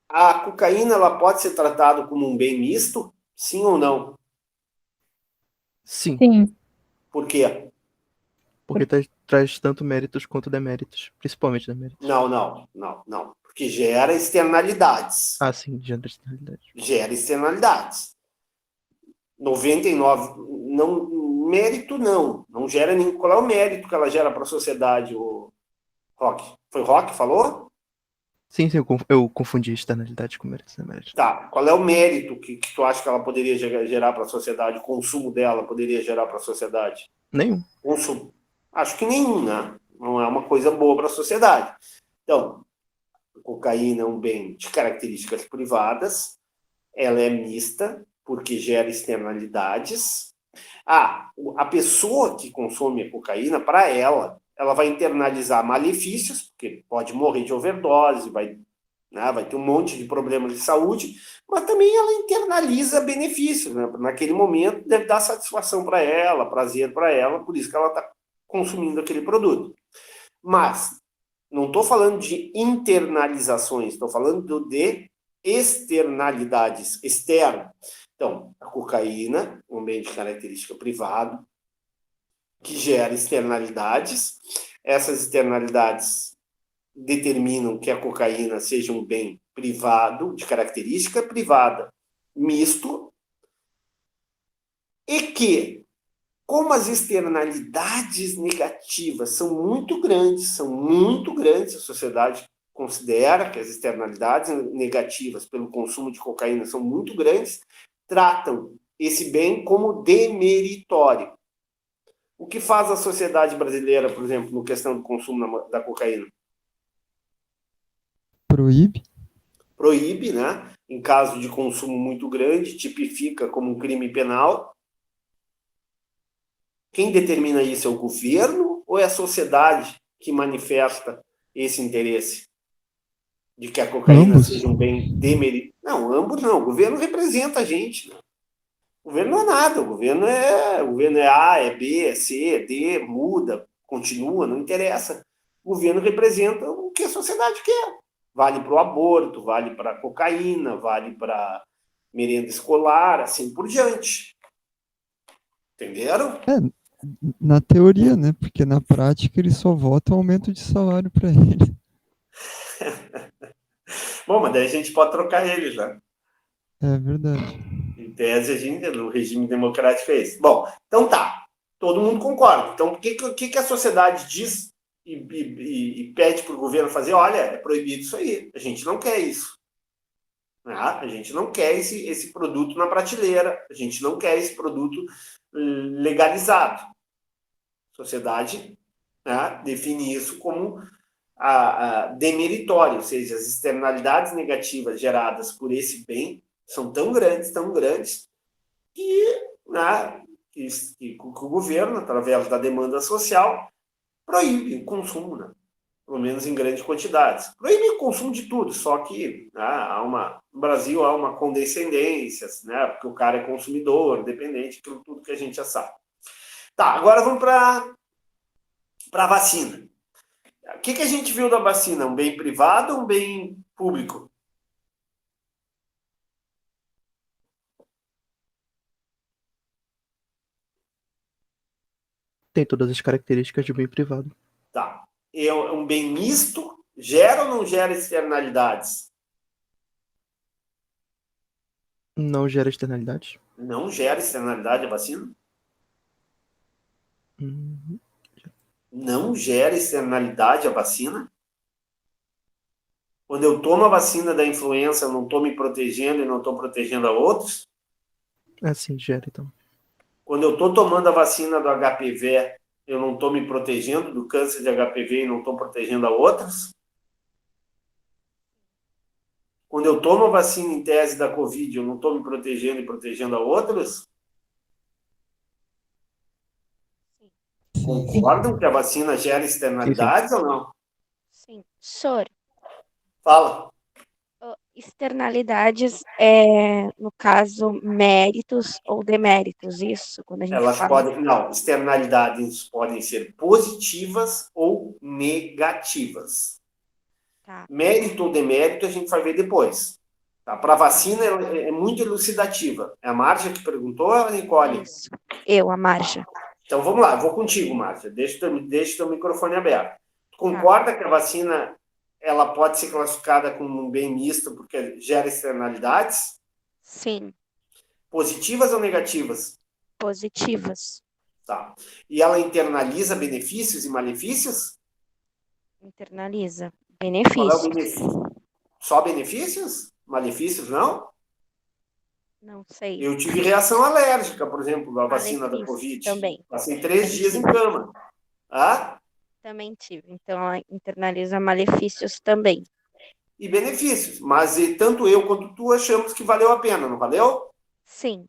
S1: A cocaína ela pode ser tratada como um bem misto? Sim ou não?
S5: Sim.
S6: Sim,
S1: Por quê?
S5: Porque traz tanto méritos quanto deméritos. Principalmente deméritos.
S1: Não. Porque gera externalidades.
S5: Ah, sim, de ancestralidade.
S1: Gera externalidades. 99, não, mérito não gera nenhum. Qual é o mérito que ela gera para a sociedade, o Rock? Foi o Rock que falou?
S5: Sim, eu confundi externalidade com méritos e deméritos.
S1: Tá, qual é o mérito que tu acha que ela poderia gerar para a sociedade, o consumo dela poderia gerar para a sociedade?
S5: Nenhum.
S1: Consumo. Acho que nenhum, né? Não é uma coisa boa para a sociedade. Então, a cocaína é um bem de características privadas, ela é mista, porque gera externalidades. A pessoa que consome a cocaína, para ela vai internalizar malefícios, porque pode morrer de overdose, vai ter um monte de problemas de saúde, mas também ela internaliza benefícios, né? Naquele momento deve dar satisfação para ela, prazer para ela, por isso que ela está consumindo aquele produto. Mas não estou falando de internalizações, estou falando de externalidades externas. Então, a cocaína, um bem de característica privada, que gera externalidades. Essas externalidades determinam que a cocaína seja um bem privado, de característica privada, misto, e que, como as externalidades negativas são muito grandes, a sociedade considera que as externalidades negativas pelo consumo de cocaína são muito grandes, tratam esse bem como demeritório. O que faz a sociedade brasileira, por exemplo, no questão do consumo da cocaína?
S3: Proíbe.
S1: Né? Em caso de consumo muito grande, tipifica como um crime penal. Quem determina isso é o governo ou é a sociedade que manifesta esse interesse de que a cocaína
S3: Ambos.
S1: seja um bem demeritório? Não, ambos não. O governo representa a gente. Né? O governo não é nada. O governo é A, é B, é C, é D, muda, continua, não interessa. O governo representa o que a sociedade quer. Vale para o aborto, vale para a cocaína, vale para merenda escolar, assim por diante. Entenderam?
S3: Na teoria, né? Porque na prática eles só votam aumento de salário para ele.
S1: Bom, mas daí a gente pode trocar eles, né?
S3: É verdade.
S1: Em tese, no regime democrático é esse. Bom, então tá. Todo mundo concorda. Então, o que a sociedade diz e pede para o governo fazer? Olha, é proibido isso aí. A gente não quer isso. Né? A gente não quer esse produto na prateleira. A gente não quer esse produto legalizado. A sociedade, né, define isso como demeritório, ou seja, as externalidades negativas geradas por esse bem são tão grandes, que, né, que o governo, através da demanda social, proíbe o consumo, né? Pelo menos em grandes quantidades. Proíbe o consumo de tudo, só que no Brasil há uma condescendência, né, porque o cara é consumidor, dependente de tudo que a gente já sabe. Tá, agora vamos para a vacina. O que a gente viu da vacina? Um bem privado ou um bem público?
S5: Tem todas as características de bem privado.
S1: Tá. É um bem misto? Gera ou não gera externalidades?
S5: Não gera externalidades?
S1: Não gera externalidade a vacina?
S5: Uhum.
S1: Não gera externalidade a vacina? Quando eu tomo a vacina da influenza, eu não estou me protegendo e não estou protegendo a outros?
S5: Assim, gera, então.
S1: Quando eu estou tomando a vacina do HPV, eu não estou me protegendo do câncer de HPV e não estou protegendo a outros? Quando eu tomo a vacina em tese da Covid, eu não estou me protegendo e protegendo a outros? Concordam que a vacina gera externalidades ou não?
S4: Sim. Sor,
S1: Fala.
S4: externalidades no caso, méritos ou deméritos, isso? Quando a gente
S1: Elas
S4: fala.
S1: podem, não, externalidades podem ser positivas ou negativas.
S4: Tá.
S1: Mérito ou demérito a gente vai ver depois. Tá? Para a vacina é muito elucidativa. É a Márcia que perguntou ou a Nicole?
S4: Isso. A Marja.
S1: Então vamos lá, vou contigo, Márcia. Deixa o teu microfone aberto. Tu concorda que a vacina ela pode ser classificada como um bem misto porque gera externalidades?
S4: Sim.
S1: Positivas ou negativas?
S4: Positivas.
S1: Tá. E ela internaliza benefícios e malefícios?
S4: Internaliza.
S1: Qual é o
S4: Benefícios.
S1: benefício? Só benefícios? Malefícios não?
S4: Não sei.
S1: Eu tive reação alérgica, por exemplo, à vacina da
S4: Malefícios
S1: Covid.
S4: também.
S1: Passei 3 dias em cama. Ah?
S4: Também tive. Então, ela internaliza malefícios também.
S1: E benefícios. Mas tanto eu quanto tu achamos que valeu a pena, não valeu?
S4: Sim.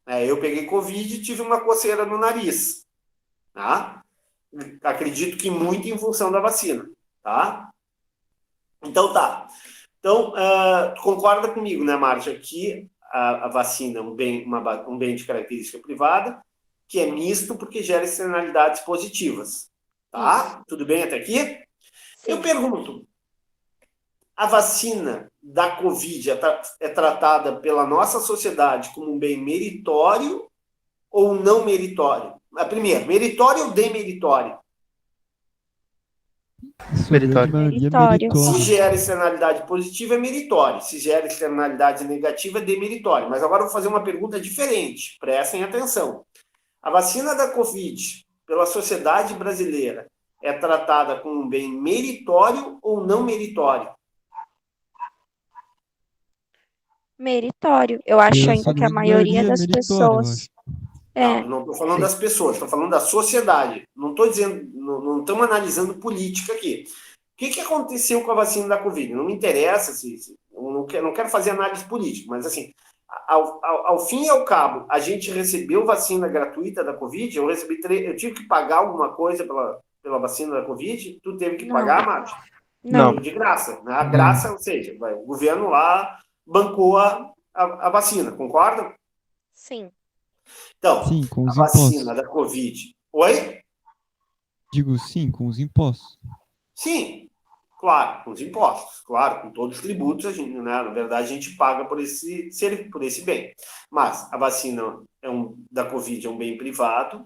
S1: Eu peguei Covid e tive uma coceira no nariz. Tá? Acredito que muito em função da vacina. Tá? Então tá. Então, tu concorda comigo, né, Márcia, que a vacina é um bem de característica privada, que é misto porque gera externalidades positivas. Tá?
S4: Isso.
S1: Tudo bem até aqui?
S4: Sim.
S1: Eu pergunto, a vacina da Covid é tratada pela nossa sociedade como um bem meritório ou não meritório? Primeiro, meritório ou demeritório?
S3: Em sua
S5: Meritório.
S3: grande maioria,
S4: Meritório.
S1: Se
S3: meritório.
S1: gera externalidade positiva, é meritório. Se gera externalidade negativa, é demeritório. Mas agora eu vou fazer uma pergunta diferente. Prestem atenção. A vacina da Covid, pela sociedade brasileira, é tratada como um bem meritório ou não meritório?
S4: Meritório. Eu acho
S3: Pela
S4: ainda
S3: sua
S4: que a
S3: grande
S4: maioria
S3: maioria,
S4: das
S3: meritório, eu
S4: pessoas.
S3: acho.
S1: Não, não estou falando das pessoas, estou falando da sociedade. Não estou dizendo, não estamos analisando política aqui. O que aconteceu com a vacina da Covid? Não me interessa, eu não quero fazer análise política, mas assim, ao fim e ao cabo, a gente recebeu vacina gratuita da Covid, eu tive que pagar alguma coisa pela vacina da Covid, tu teve que
S4: Não.
S1: pagar, Márcio?
S4: Não.
S1: De graça. Né? A graça, ou seja, o governo lá bancou a vacina, concorda?
S4: Sim.
S1: Então,
S3: Sim, com
S1: a
S3: os
S1: vacina
S3: impostos.
S1: da Covid. Oi?
S3: Digo sim, com os impostos.
S1: Sim, claro, com os impostos, claro, com todos os tributos, a gente, né, na verdade, a gente paga por esse bem. Mas a vacina da Covid é um bem privado,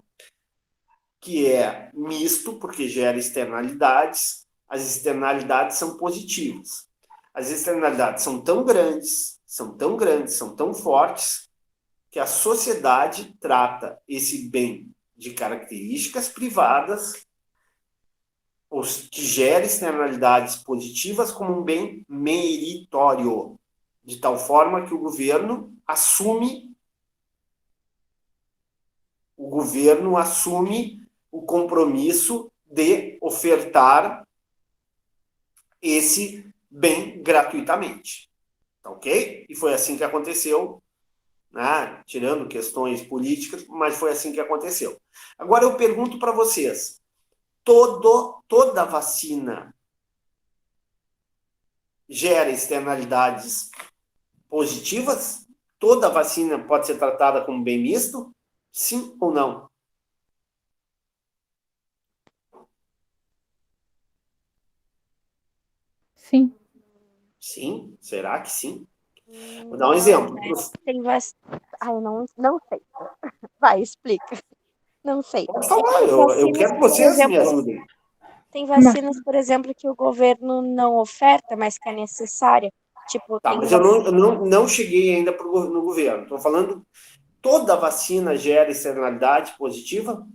S1: que é misto, porque gera externalidades. As externalidades são positivas. As externalidades são tão grandes, são tão fortes, que a sociedade trata esse bem de características privadas, que gera externalidades positivas, como um bem meritório, de tal forma que o governo assume o compromisso de ofertar esse bem gratuitamente. Tá ok? E foi assim que aconteceu, né? Tirando questões políticas, mas foi assim que aconteceu. Agora eu pergunto para vocês, toda vacina gera externalidades positivas? Toda vacina pode ser tratada como bem misto? Sim ou não?
S6: Sim.
S1: Sim? Será que sim? Vou dar um exemplo.
S4: Tem vacina. Ah, eu não sei. Vai, explica. Não sei.
S1: Pode
S4: É que
S1: falar,
S4: tem
S1: eu
S4: vacinas
S1: quero que
S4: que, por
S1: vocês me
S4: exemplo,
S1: ajudem.
S4: tem vacinas, por exemplo, que o governo não oferta, mas que é necessária. Tipo,
S1: Tá,
S4: tem
S1: mas eu
S4: vacina.
S1: não cheguei ainda no governo. Estou falando, toda vacina gera externalidade positiva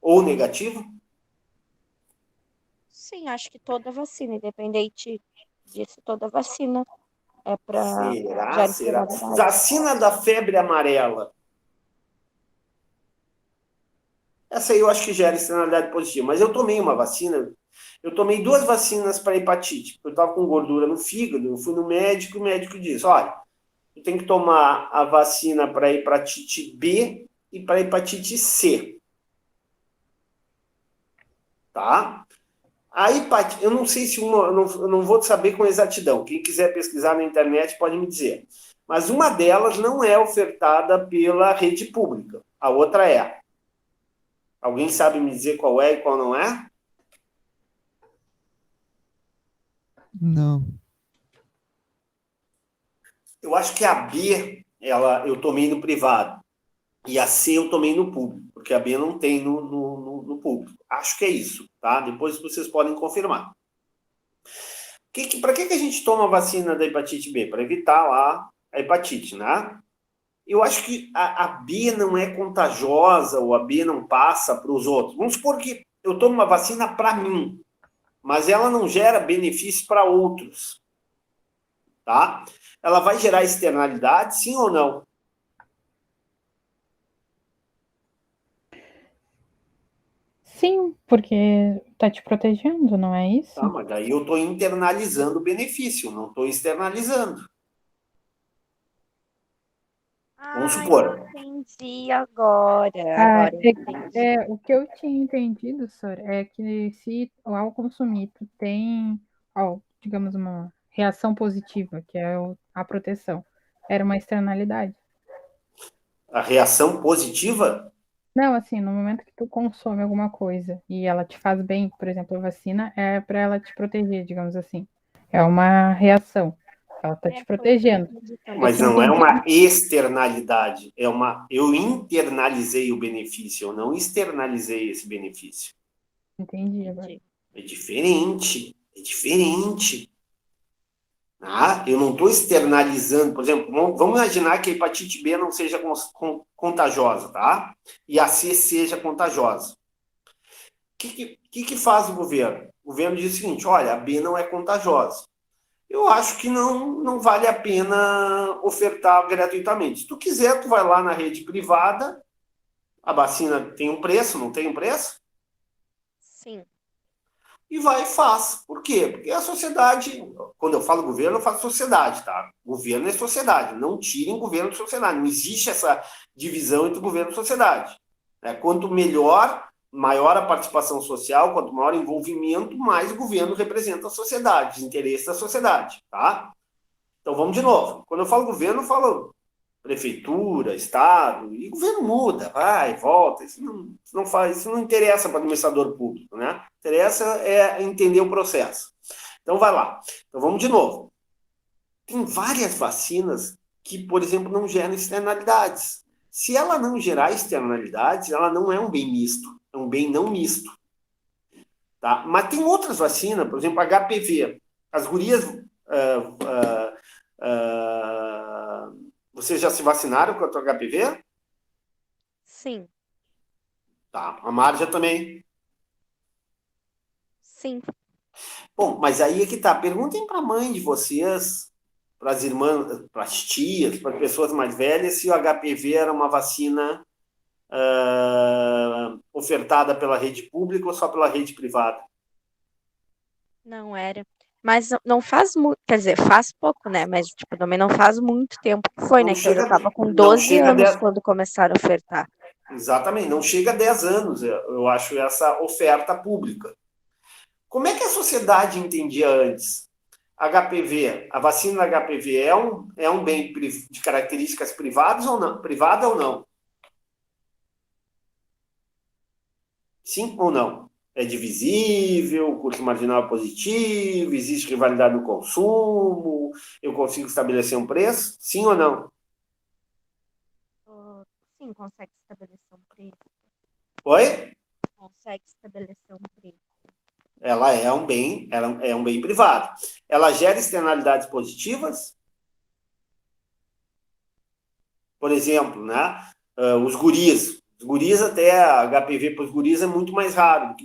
S1: ou negativa?
S4: Sim, acho que toda vacina, independente disso, toda vacina é para
S1: Será?
S4: gerar
S1: Será?
S4: externalidade.
S1: Vacina da febre amarela. Essa aí eu acho que gera externalidade positiva. Mas eu tomei uma vacina, eu tomei 2 vacinas para hepatite. Eu estava com gordura no fígado, eu fui no médico, o médico disse, olha, tu tem que tomar a vacina para hepatite B e para hepatite C. Tá? A hepatite, eu não sei se uma, eu não vou saber com exatidão. Quem quiser pesquisar na internet pode me dizer. Mas uma delas não é ofertada pela rede pública. A outra é. Alguém sabe me dizer qual é e qual não é?
S3: Não.
S1: Eu acho que a B, eu tomei no privado. E a C eu tomei no público, porque a B não tem no público. Acho que é isso, tá? Depois vocês podem confirmar. Para que a gente toma a vacina da hepatite B? Para evitar lá a hepatite, né? Eu acho que a B não é contagiosa, ou a B não passa para os outros. Vamos supor que eu tomo uma vacina para mim, mas ela não gera benefício para outros, tá? Ela vai gerar externalidade, sim ou não?
S6: Sim, porque tá te protegendo, não é isso?
S1: Tá, mas daí eu estou internalizando o benefício, não estou externalizando. Vamos
S4: Ah,
S1: supor.
S4: eu entendi agora.
S6: Ah,
S4: Agora eu entendi.
S6: o que eu tinha entendido, Sor, é que se ao consumir tu tem, digamos, uma reação positiva, que é a proteção, era uma externalidade.
S1: A reação positiva?
S6: Não, assim, no momento que tu consome alguma coisa e ela te faz bem, por exemplo, a vacina é para ela te proteger, digamos assim. É uma reação. Ela tá te
S4: Foi o que eu
S6: protegendo.
S4: entendi também.
S1: Mas
S6: Eu
S1: não é
S6: entendi.
S1: uma externalidade. Eu internalizei o benefício, eu não externalizei esse benefício.
S6: Entendi agora.
S4: Entendi.
S1: É diferente. É diferente. Eu não estou externalizando, por exemplo, vamos imaginar que a hepatite B não seja contagiosa, tá? E a C seja contagiosa. O que faz o governo? O governo diz o seguinte, olha, a B não é contagiosa. Eu acho que não vale a pena ofertar gratuitamente. Se tu quiser, tu vai lá na rede privada, a vacina tem um preço, não tem um preço?
S4: Sim.
S1: E vai e faz. Por quê? Porque a sociedade, quando eu falo governo, eu falo sociedade, tá? Governo é sociedade, não tirem governo de sociedade. Não existe essa divisão entre governo e sociedade. Quanto melhor, maior a participação social, quanto maior o envolvimento, mais o governo representa a sociedade, os interesses da sociedade, tá? Então vamos de novo. Quando eu falo governo, eu falo prefeitura, estado, e o governo muda, vai, volta, isso não interessa para o administrador público, né? Interessa é entender o processo. Então vai lá. Então vamos de novo. Tem várias vacinas que, por exemplo, não geram externalidades. Se ela não gerar externalidades, ela não é um bem misto, é um bem não misto. Tá? Mas tem outras vacinas, por exemplo, HPV. As gurias vocês já se vacinaram contra o HPV?
S4: Sim.
S1: Tá. A Marja também.
S4: Sim.
S1: Bom, mas aí é que tá. Perguntem para a mãe de vocês, para as irmãs, para as tias, para pessoas mais velhas, se o HPV era uma vacina ofertada pela rede pública ou só pela rede privada.
S4: Não era. Mas não faz muito, quer dizer, faz pouco, né? Mas tipo, também não faz muito tempo que foi, né? Que eu já estava com 12 anos quando começaram a ofertar.
S1: Exatamente, não chega a 10 anos, eu acho, essa oferta pública. Como é que a sociedade entendia antes? HPV, a vacina da HPV é um bem de características privadas ou não? Privada ou não? Sim ou não? É divisível, o custo marginal é positivo, existe rivalidade no consumo, eu consigo estabelecer um preço? Sim ou não?
S4: Sim, consegue estabelecer um preço.
S1: Oi?
S4: Consegue estabelecer um preço.
S1: Ela é um bem privado. Ela gera externalidades positivas? Por exemplo, né? Os guris. Os guris, até a HPV para os guris é muito mais raro do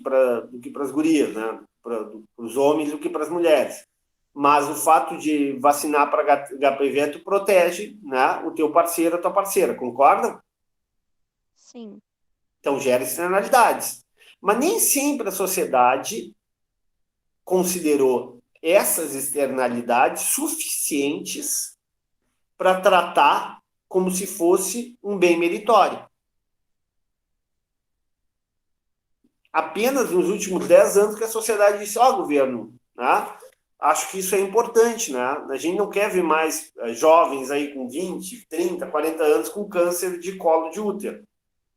S1: que para as gurias, né? Para os homens do que para as mulheres. Mas o fato de vacinar para HPV, tu protege, né, o teu parceiro, a tua parceira, concorda?
S4: Sim.
S1: Então gera externalidades. Mas nem sempre a sociedade considerou essas externalidades suficientes para tratar como se fosse um bem meritório. Apenas nos últimos 10 anos que a sociedade disse, governo, né? Acho que isso é importante, né? A gente não quer ver mais jovens aí com 20, 30, 40 anos com câncer de colo de útero.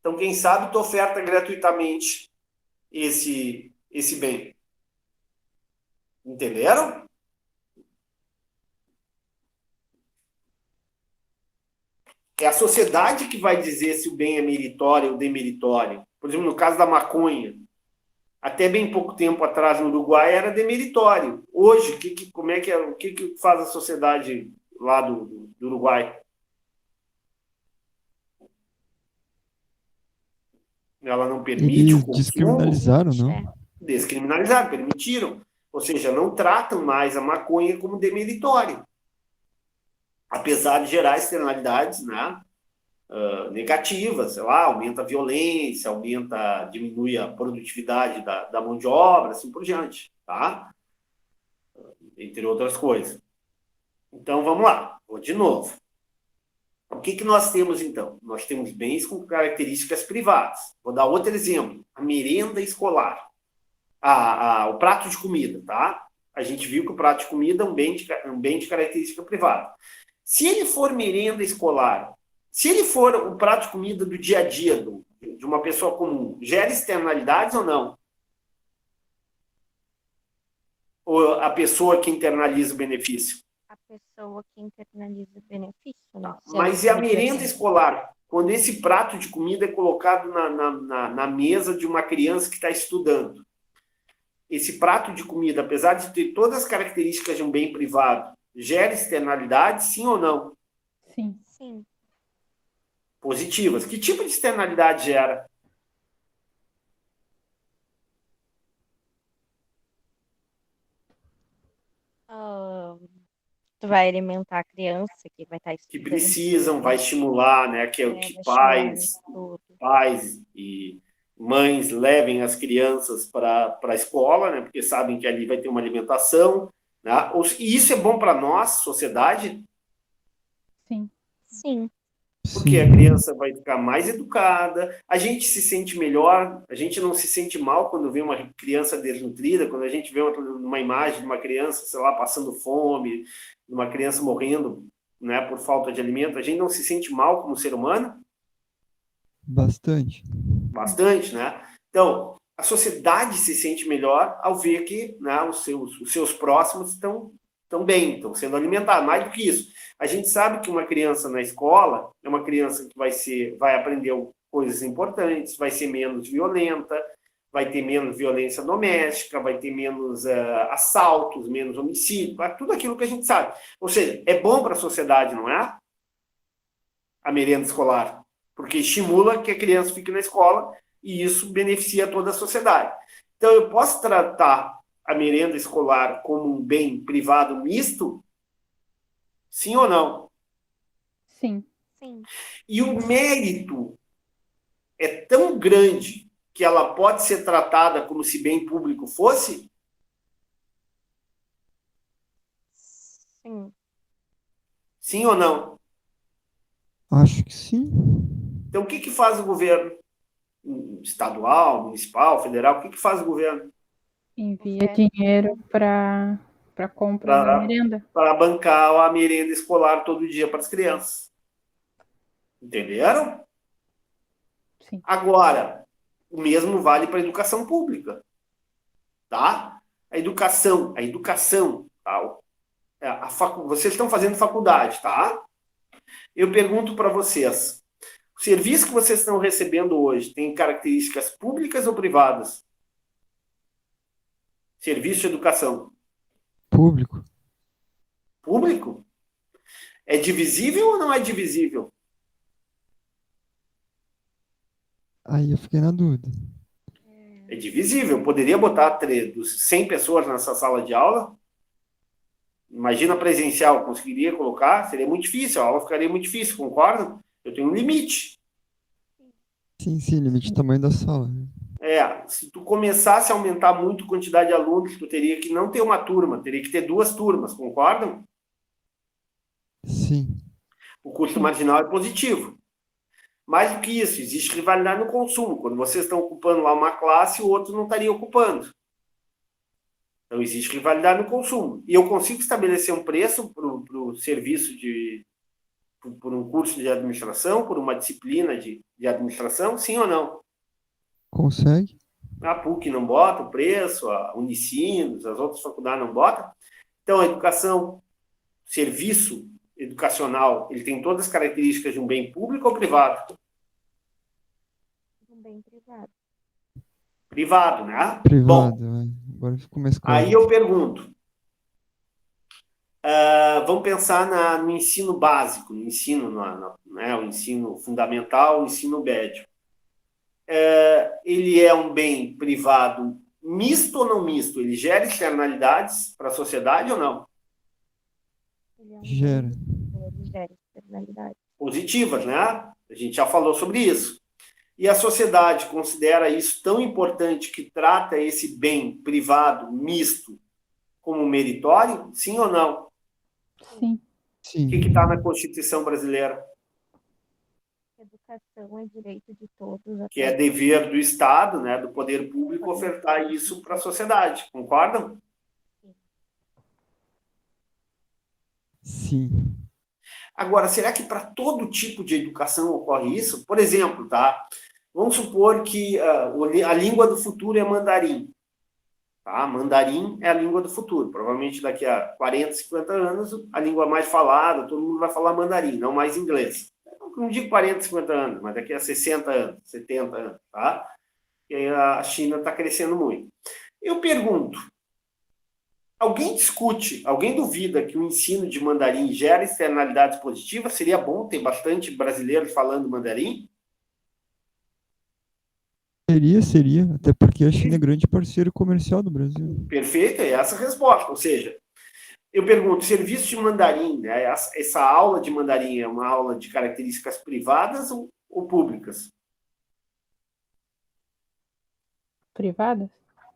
S1: Então, quem sabe tu oferta gratuitamente esse bem. Entenderam? É a sociedade que vai dizer se o bem é meritório ou demeritório. Por exemplo, no caso da maconha, até bem pouco tempo atrás no Uruguai era demeritório. Hoje, o que faz a sociedade lá do Uruguai? Ela não permite o consumo.
S3: Descriminalizaram, não?
S1: Descriminalizaram, permitiram. Ou seja, não tratam mais a maconha como demeritório. Apesar de gerar externalidades, né, negativas, sei lá, aumenta a violência, diminui a produtividade da mão de obra, assim por diante, tá? Entre outras coisas. Então, vamos lá, vou de novo. O que nós temos, então? Nós temos bens com características privadas. Vou dar outro exemplo, a merenda escolar. O prato de comida, tá? A gente viu que o prato de comida é um bem de característica privada. Se ele for merenda escolar, se ele for um prato de comida do dia a dia de uma pessoa comum, gera externalidades ou não? Ou a pessoa que internaliza o benefício?
S4: A pessoa que internaliza o benefício, né?
S1: Mas e a merenda escolar? Quando esse prato de comida é colocado na mesa de uma criança que está estudando, esse prato de comida, apesar de ter todas as características de um bem privado, gera externalidades, sim ou não?
S6: Sim.
S4: Sim.
S1: Positivas. Que tipo de externalidade gera?
S4: Tu vai alimentar a criança que vai estar
S1: Que
S4: estudando.
S1: precisam, vai estimular, né? Que é o que
S4: Vai estimular no
S1: pais
S4: estudo.
S1: e mães levem as crianças para a escola, né? Porque sabem que ali vai ter uma alimentação, né? E isso é bom para nós, sociedade,
S6: Sim.
S4: Sim.
S1: porque a
S3: Sim.
S1: criança vai ficar mais educada, a gente se sente melhor, a gente não se sente mal quando vê uma criança desnutrida, quando a gente vê uma imagem de uma criança, sei lá, passando fome, de uma criança morrendo, né, por falta de alimento, a gente não se sente mal como ser humano?
S3: Bastante.
S1: Bastante, né? Então, a sociedade se sente melhor ao ver que, né, os seus próximos estão bem, estão sendo alimentados. Mais do que isso, a gente sabe que uma criança na escola é uma criança que vai aprender coisas importantes, vai ser menos violenta, vai ter menos violência doméstica, vai ter menos assaltos, menos homicídio, tudo aquilo que a gente sabe. Ou seja, é bom para a sociedade, não é? A merenda escolar, porque estimula que a criança fique na escola e isso beneficia toda a sociedade. Então, eu posso tratar a merenda escolar como um bem privado misto? Sim ou não?
S6: Sim.
S4: Sim.
S1: E o mérito é tão grande que ela pode ser tratada como se bem público fosse?
S4: Sim.
S1: Sim ou não?
S3: Acho que sim.
S1: Então, o que faz o governo? Estadual, municipal, federal, o que faz o governo?
S6: Envia dinheiro para compra da merenda.
S1: Para bancar a merenda escolar todo dia para as crianças. Entenderam?
S6: Sim.
S1: Agora, o mesmo vale para a educação pública. Tá? A educação, tá? Vocês estão fazendo faculdade, tá? Eu pergunto para vocês, o serviço que vocês estão recebendo hoje tem características públicas ou privadas? Serviço de educação.
S3: Público.
S1: Público? É divisível ou não é divisível?
S3: Aí eu fiquei na dúvida.
S1: É divisível. Poderia botar 100 pessoas nessa sala de aula? Imagina presencial, conseguiria colocar? Seria muito difícil, a aula ficaria muito difícil, concordam? Eu tenho um limite.
S3: Sim, limite do tamanho da sala.
S1: Se tu começasse a aumentar muito a quantidade de alunos, tu teria que não ter uma turma, teria que ter 2 turmas, concordam?
S3: Sim.
S1: O custo marginal é positivo. Mais do que isso, existe rivalidade no consumo. Quando vocês estão ocupando lá uma classe, o outro não estaria ocupando. Então, existe rivalidade no consumo. E eu consigo estabelecer um preço para o serviço por um curso de administração, por uma disciplina de administração, sim ou não?
S3: Consegue?
S1: A PUC não bota o preço, a Unicinos, as outras faculdades não botam. Então, a educação, serviço educacional, ele tem todas as características de um bem público ou privado?
S4: Um bem privado.
S1: Privado, né?
S3: Privado.
S1: Bom,
S3: Agora ficou mais claro.
S1: aí eu pergunto, vamos pensar no ensino básico, no ensino, né, o ensino fundamental, o ensino médio. Ele é um bem privado misto ou não misto? Ele gera externalidades para a sociedade ou não?
S3: Gera.
S4: Ele gera externalidade.
S1: Positivas, né? A gente já falou sobre isso. E a sociedade considera isso tão importante que trata esse bem privado misto como meritório? Sim ou não?
S6: Sim.
S3: Sim.
S1: O que está na Constituição brasileira?
S4: Educação é direito de todos.
S1: Que é dever do Estado, né, do poder público, ofertar isso para a sociedade. Concordam?
S3: Sim.
S1: Agora, será que para todo tipo de educação ocorre isso? Por exemplo, tá? Vamos supor que a língua do futuro é mandarim. Tá? Mandarim é a língua do futuro. Provavelmente daqui a 40, 50 anos, a língua mais falada, todo mundo vai falar mandarim, não mais inglês. Não digo 40, 50 anos, mas daqui a 60 anos, 70 anos, tá? E aí a China está crescendo muito. Eu pergunto, alguém discute, alguém duvida que o ensino de mandarim gera externalidades positivas? Seria bom ter bastante brasileiros falando mandarim?
S3: Seria, até porque a China é grande parceiro comercial do Brasil.
S1: Perfeito, é essa a resposta. Ou seja, eu pergunto, serviço de mandarim, né, essa aula de mandarim é uma aula de características privadas ou públicas?
S6: Privadas?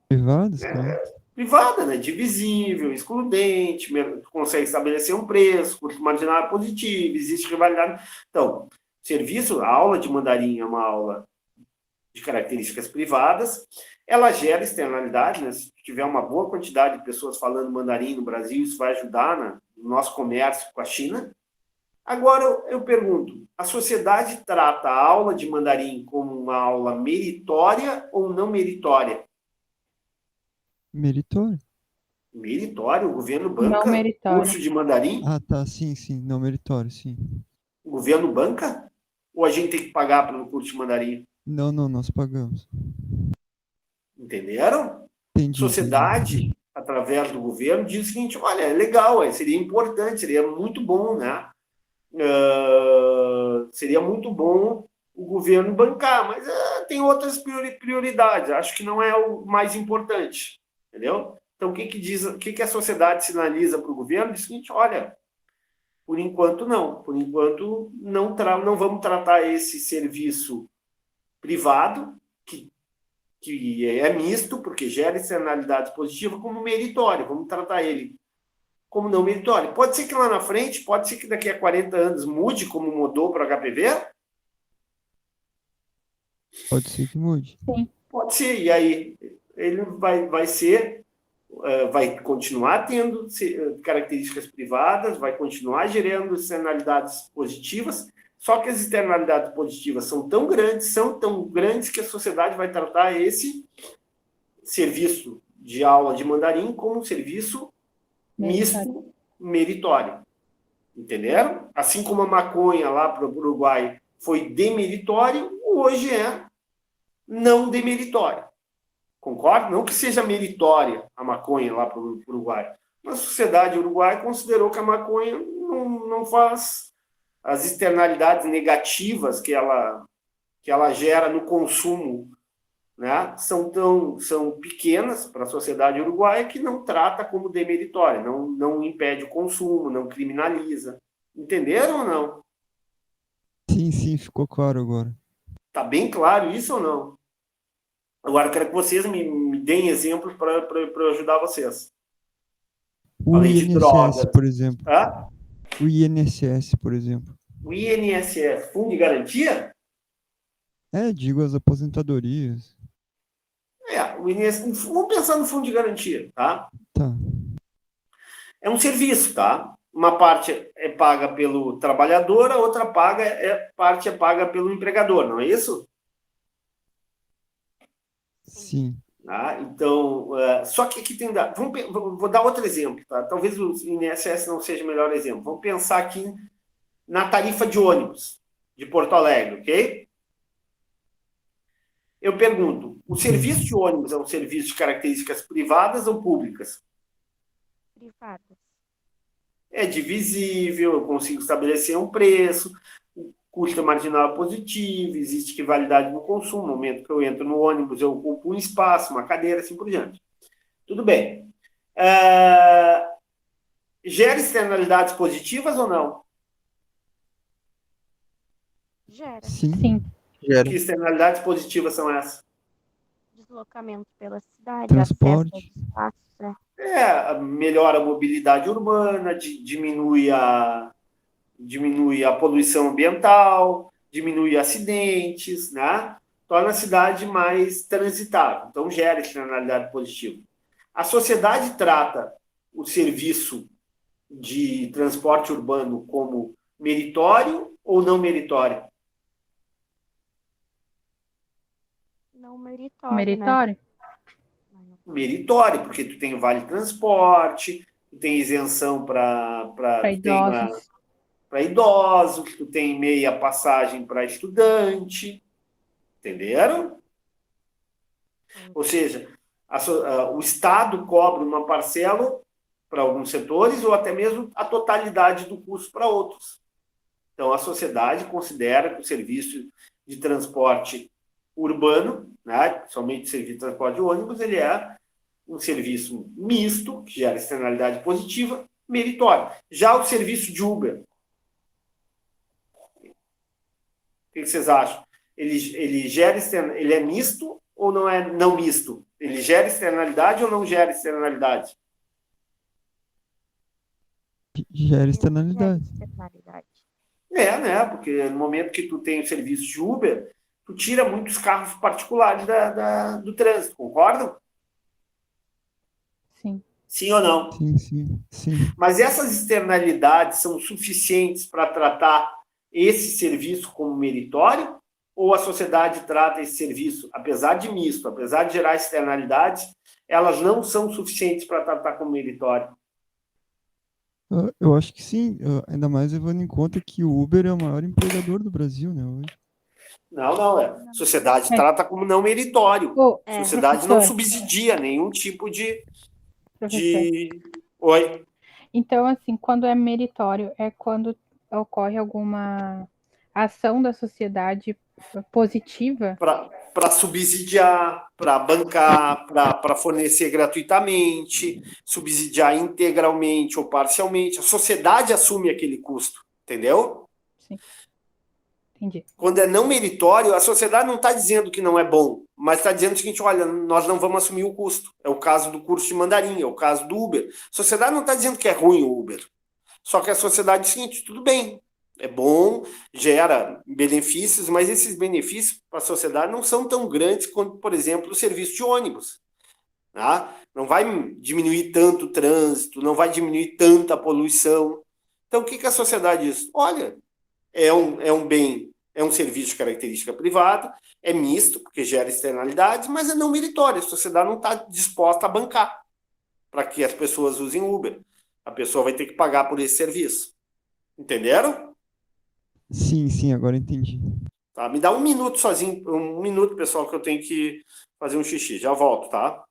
S3: Privadas, claro.
S1: Privada, né? Divisível, excludente, consegue estabelecer um preço, custo marginal positivo, existe rivalidade. Então, serviço, a aula de mandarim é uma aula de características privadas, ela gera externalidade, né? Se tiver uma boa quantidade de pessoas falando mandarim no Brasil, isso vai ajudar no nosso comércio com a China. Agora, eu pergunto, a sociedade trata a aula de mandarim como uma aula meritória ou não meritória?
S3: Meritório.
S1: Meritório? O governo
S6: Não
S1: banca
S6: meritório.
S1: curso de mandarim?
S3: Ah, tá, sim, não meritório, sim.
S1: O governo banca? Ou a gente tem que pagar pelo curso de mandarim?
S3: Não, nós pagamos.
S1: Entenderam?
S3: Entendi.
S1: Sociedade, através do governo, diz o seguinte, olha, é legal, seria importante, seria muito bom, né? Seria muito bom o governo bancar, mas tem outras prioridades, acho que não é o mais importante, entendeu? Então, o que a sociedade sinaliza para o governo? Diz o seguinte, olha, por enquanto não vamos tratar esse serviço privado, que é misto, porque gera externalidades positivas, como meritório, vamos tratar ele como não meritório. Pode ser que lá na frente, pode ser que daqui a 40 anos mude, como mudou para o HPV?
S3: Pode ser que mude.
S6: Sim.
S1: Pode ser, e aí ele vai continuar tendo características privadas, vai continuar gerando externalidades positivas, só que as externalidades positivas são tão grandes que a sociedade vai tratar esse serviço de aula de mandarim como um serviço misto, meritório. Entenderam? Assim como a maconha lá para o Uruguai foi demeritório, hoje é não demeritório. Concorda? Não que seja meritória a maconha lá para o Uruguai. Mas a sociedade uruguaia considerou que a maconha não faz as externalidades negativas que ela gera no consumo, né? São pequenas para a sociedade uruguaia, que não trata como demeritória, não impede o consumo, não criminaliza. Entenderam ou não?
S3: Sim, ficou claro agora.
S1: Está bem claro isso ou não? Agora, quero que vocês me deem exemplos para eu ajudar vocês.
S3: O
S1: Falei de
S3: INSS,
S1: drogas.
S3: por exemplo.
S1: Hã?
S3: O INSS, por exemplo.
S1: O INSS, Fundo de Garantia?
S3: Digo as aposentadorias.
S1: O INSS, vamos pensar no Fundo de Garantia, tá?
S3: Tá.
S1: É um serviço, tá? Uma parte é paga pelo trabalhador, a outra parte é paga pelo empregador, não é isso?
S3: Sim.
S1: Tá? Então, só que aqui tem... Vou dar outro exemplo, tá? Talvez o INSS não seja o melhor exemplo. Vamos pensar aqui na tarifa de ônibus de Porto Alegre, ok? Eu pergunto, o serviço de ônibus é um serviço de características privadas ou públicas?
S4: Privadas.
S1: É divisível, eu consigo estabelecer um preço, o custo marginal é positivo, existe rivalidade no consumo, no momento que eu entro no ônibus, eu ocupo um espaço, uma cadeira, assim por diante. Tudo bem. Gera externalidades positivas ou não?
S4: Gera.
S6: Sim.
S5: Gera.
S1: Que externalidades positivas são essas?
S4: Deslocamento pela cidade,
S3: Transporte.
S4: acesso aos espaços, né?
S1: Melhora a mobilidade urbana, diminui a poluição ambiental, diminui acidentes, né? Torna a cidade mais transitável. Então, gera externalidade positiva. A sociedade trata o serviço de transporte urbano como meritório ou não meritório?
S4: Não meritório,
S6: Meritório?
S4: Né?
S1: Meritório, porque tu tem vale transporte, tu tem isenção para
S6: idosos.
S1: Para idosos, tu tem meia passagem para estudante, entenderam? Ou seja, o Estado cobra uma parcela para alguns setores ou até mesmo a totalidade do custo para outros. Então, a sociedade considera que o serviço de transporte urbano, né, somente o serviço de transporte de ônibus, ele é um serviço misto, que gera externalidade positiva, meritório. Já o serviço de Uber, o que vocês acham? Ele é misto ou não é não misto? Ele gera externalidade ou não gera externalidade?
S3: Gera externalidade.
S1: Né? Porque no momento que tu tem o serviço de Uber, tu tira muitos carros particulares do trânsito, concordam?
S6: Sim.
S1: Sim ou não?
S3: Sim.
S1: Mas essas externalidades são suficientes para tratar esse serviço como meritório? Ou a sociedade trata esse serviço, apesar de misto, apesar de gerar externalidades, elas não são suficientes para tratar como meritório?
S3: Eu acho que sim, ainda mais levando em conta que o Uber é o maior empregador do Brasil, né, hoje.
S1: Não. A sociedade trata como não meritório. A sociedade não subsidia nenhum tipo de... Oi?
S6: Então, assim, quando é meritório, é quando ocorre alguma ação da sociedade positiva?
S1: Para subsidiar, para bancar, para fornecer gratuitamente, subsidiar integralmente ou parcialmente. A sociedade assume aquele custo, entendeu?
S6: Sim. Entendi.
S1: Quando é não meritório, a sociedade não está dizendo que não é bom, mas está dizendo o seguinte: olha, nós não vamos assumir o custo. É o caso do curso de mandarim, é o caso do Uber. A sociedade não está dizendo que é ruim o Uber. Só que a sociedade diz o seguinte: tudo bem, é bom, gera benefícios, mas esses benefícios para a sociedade não são tão grandes quanto, por exemplo, o serviço de ônibus. Tá? Não vai diminuir tanto o trânsito, não vai diminuir tanta poluição. Então, o que a sociedade diz? Olha, é um bem, é um serviço de característica privada, é misto, porque gera externalidades, mas é não meritório. A sociedade não está disposta a bancar para que as pessoas usem Uber. A pessoa vai ter que pagar por esse serviço. Entenderam?
S3: Sim, agora entendi.
S1: Tá, me dá um minuto sozinho, um minuto, pessoal, que eu tenho que fazer um xixi. Já volto, tá?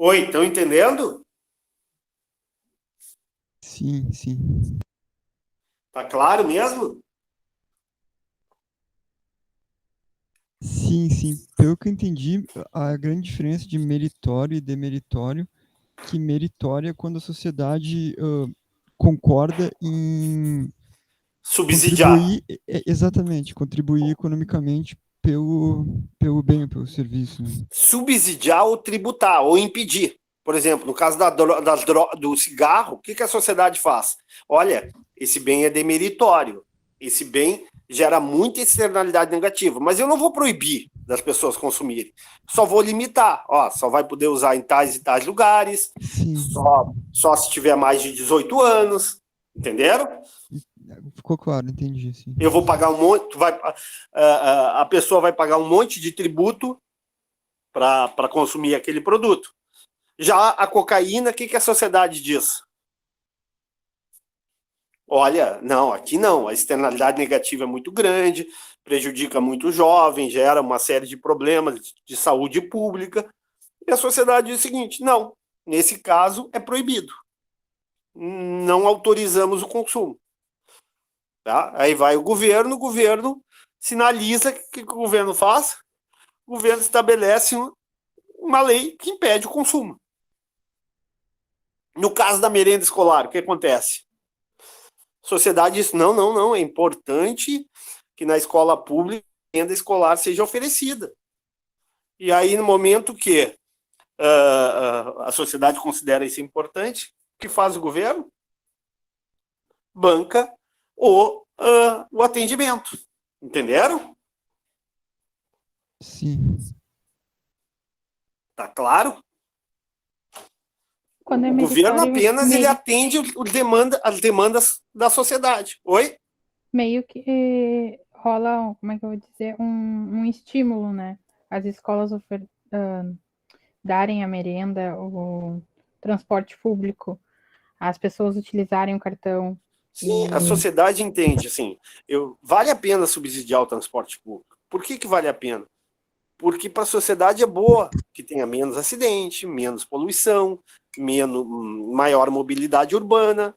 S1: Oi, estão entendendo?
S3: Sim.
S1: Tá claro mesmo?
S3: Sim. Pelo que eu entendi, a grande diferença de meritório e demeritório, que meritório é quando a sociedade concorda em
S1: Subsidiar.
S3: contribuir economicamente pelo bem, pelo serviço. Né?
S1: Subsidiar ou tributar, ou impedir. Por exemplo, no caso do cigarro, o que a sociedade faz? Olha, esse bem é demeritório. Esse bem gera muita externalidade negativa, mas eu não vou proibir das pessoas consumirem. Só vou limitar. Só vai poder usar em tais e tais lugares, só se tiver mais de 18 anos. Entenderam?
S3: Ficou claro, entendi. Sim.
S1: Eu vou pagar um monte, a pessoa vai pagar um monte de tributo para consumir aquele produto. Já a cocaína, o que a sociedade diz? Olha, não, aqui não, a externalidade negativa é muito grande, prejudica muito o jovem, gera uma série de problemas de saúde pública, e a sociedade diz o seguinte, não, nesse caso é proibido, não autorizamos o consumo. Tá? Aí vai o governo sinaliza que o governo faz, o governo estabelece uma lei que impede o consumo. No caso da merenda escolar, o que acontece? A sociedade diz, não, é importante que na escola pública a merenda escolar seja oferecida. E aí, no momento que a sociedade considera isso importante, o que faz o governo? Banca o atendimento. Entenderam?
S3: Sim.
S1: Tá claro?
S6: Quando é
S1: O governo
S6: meritório,
S1: apenas ele atende as demandas da sociedade. Oi?
S6: meio que rola, como é que eu vou dizer, um estímulo, né? As escolas darem a merenda, o transporte público, as pessoas utilizarem o cartão.
S1: Sim, a sociedade entende, assim, vale a pena subsidiar o transporte público. Por que vale a pena? Porque para a sociedade é boa que tenha menos acidente, menos poluição, maior mobilidade urbana.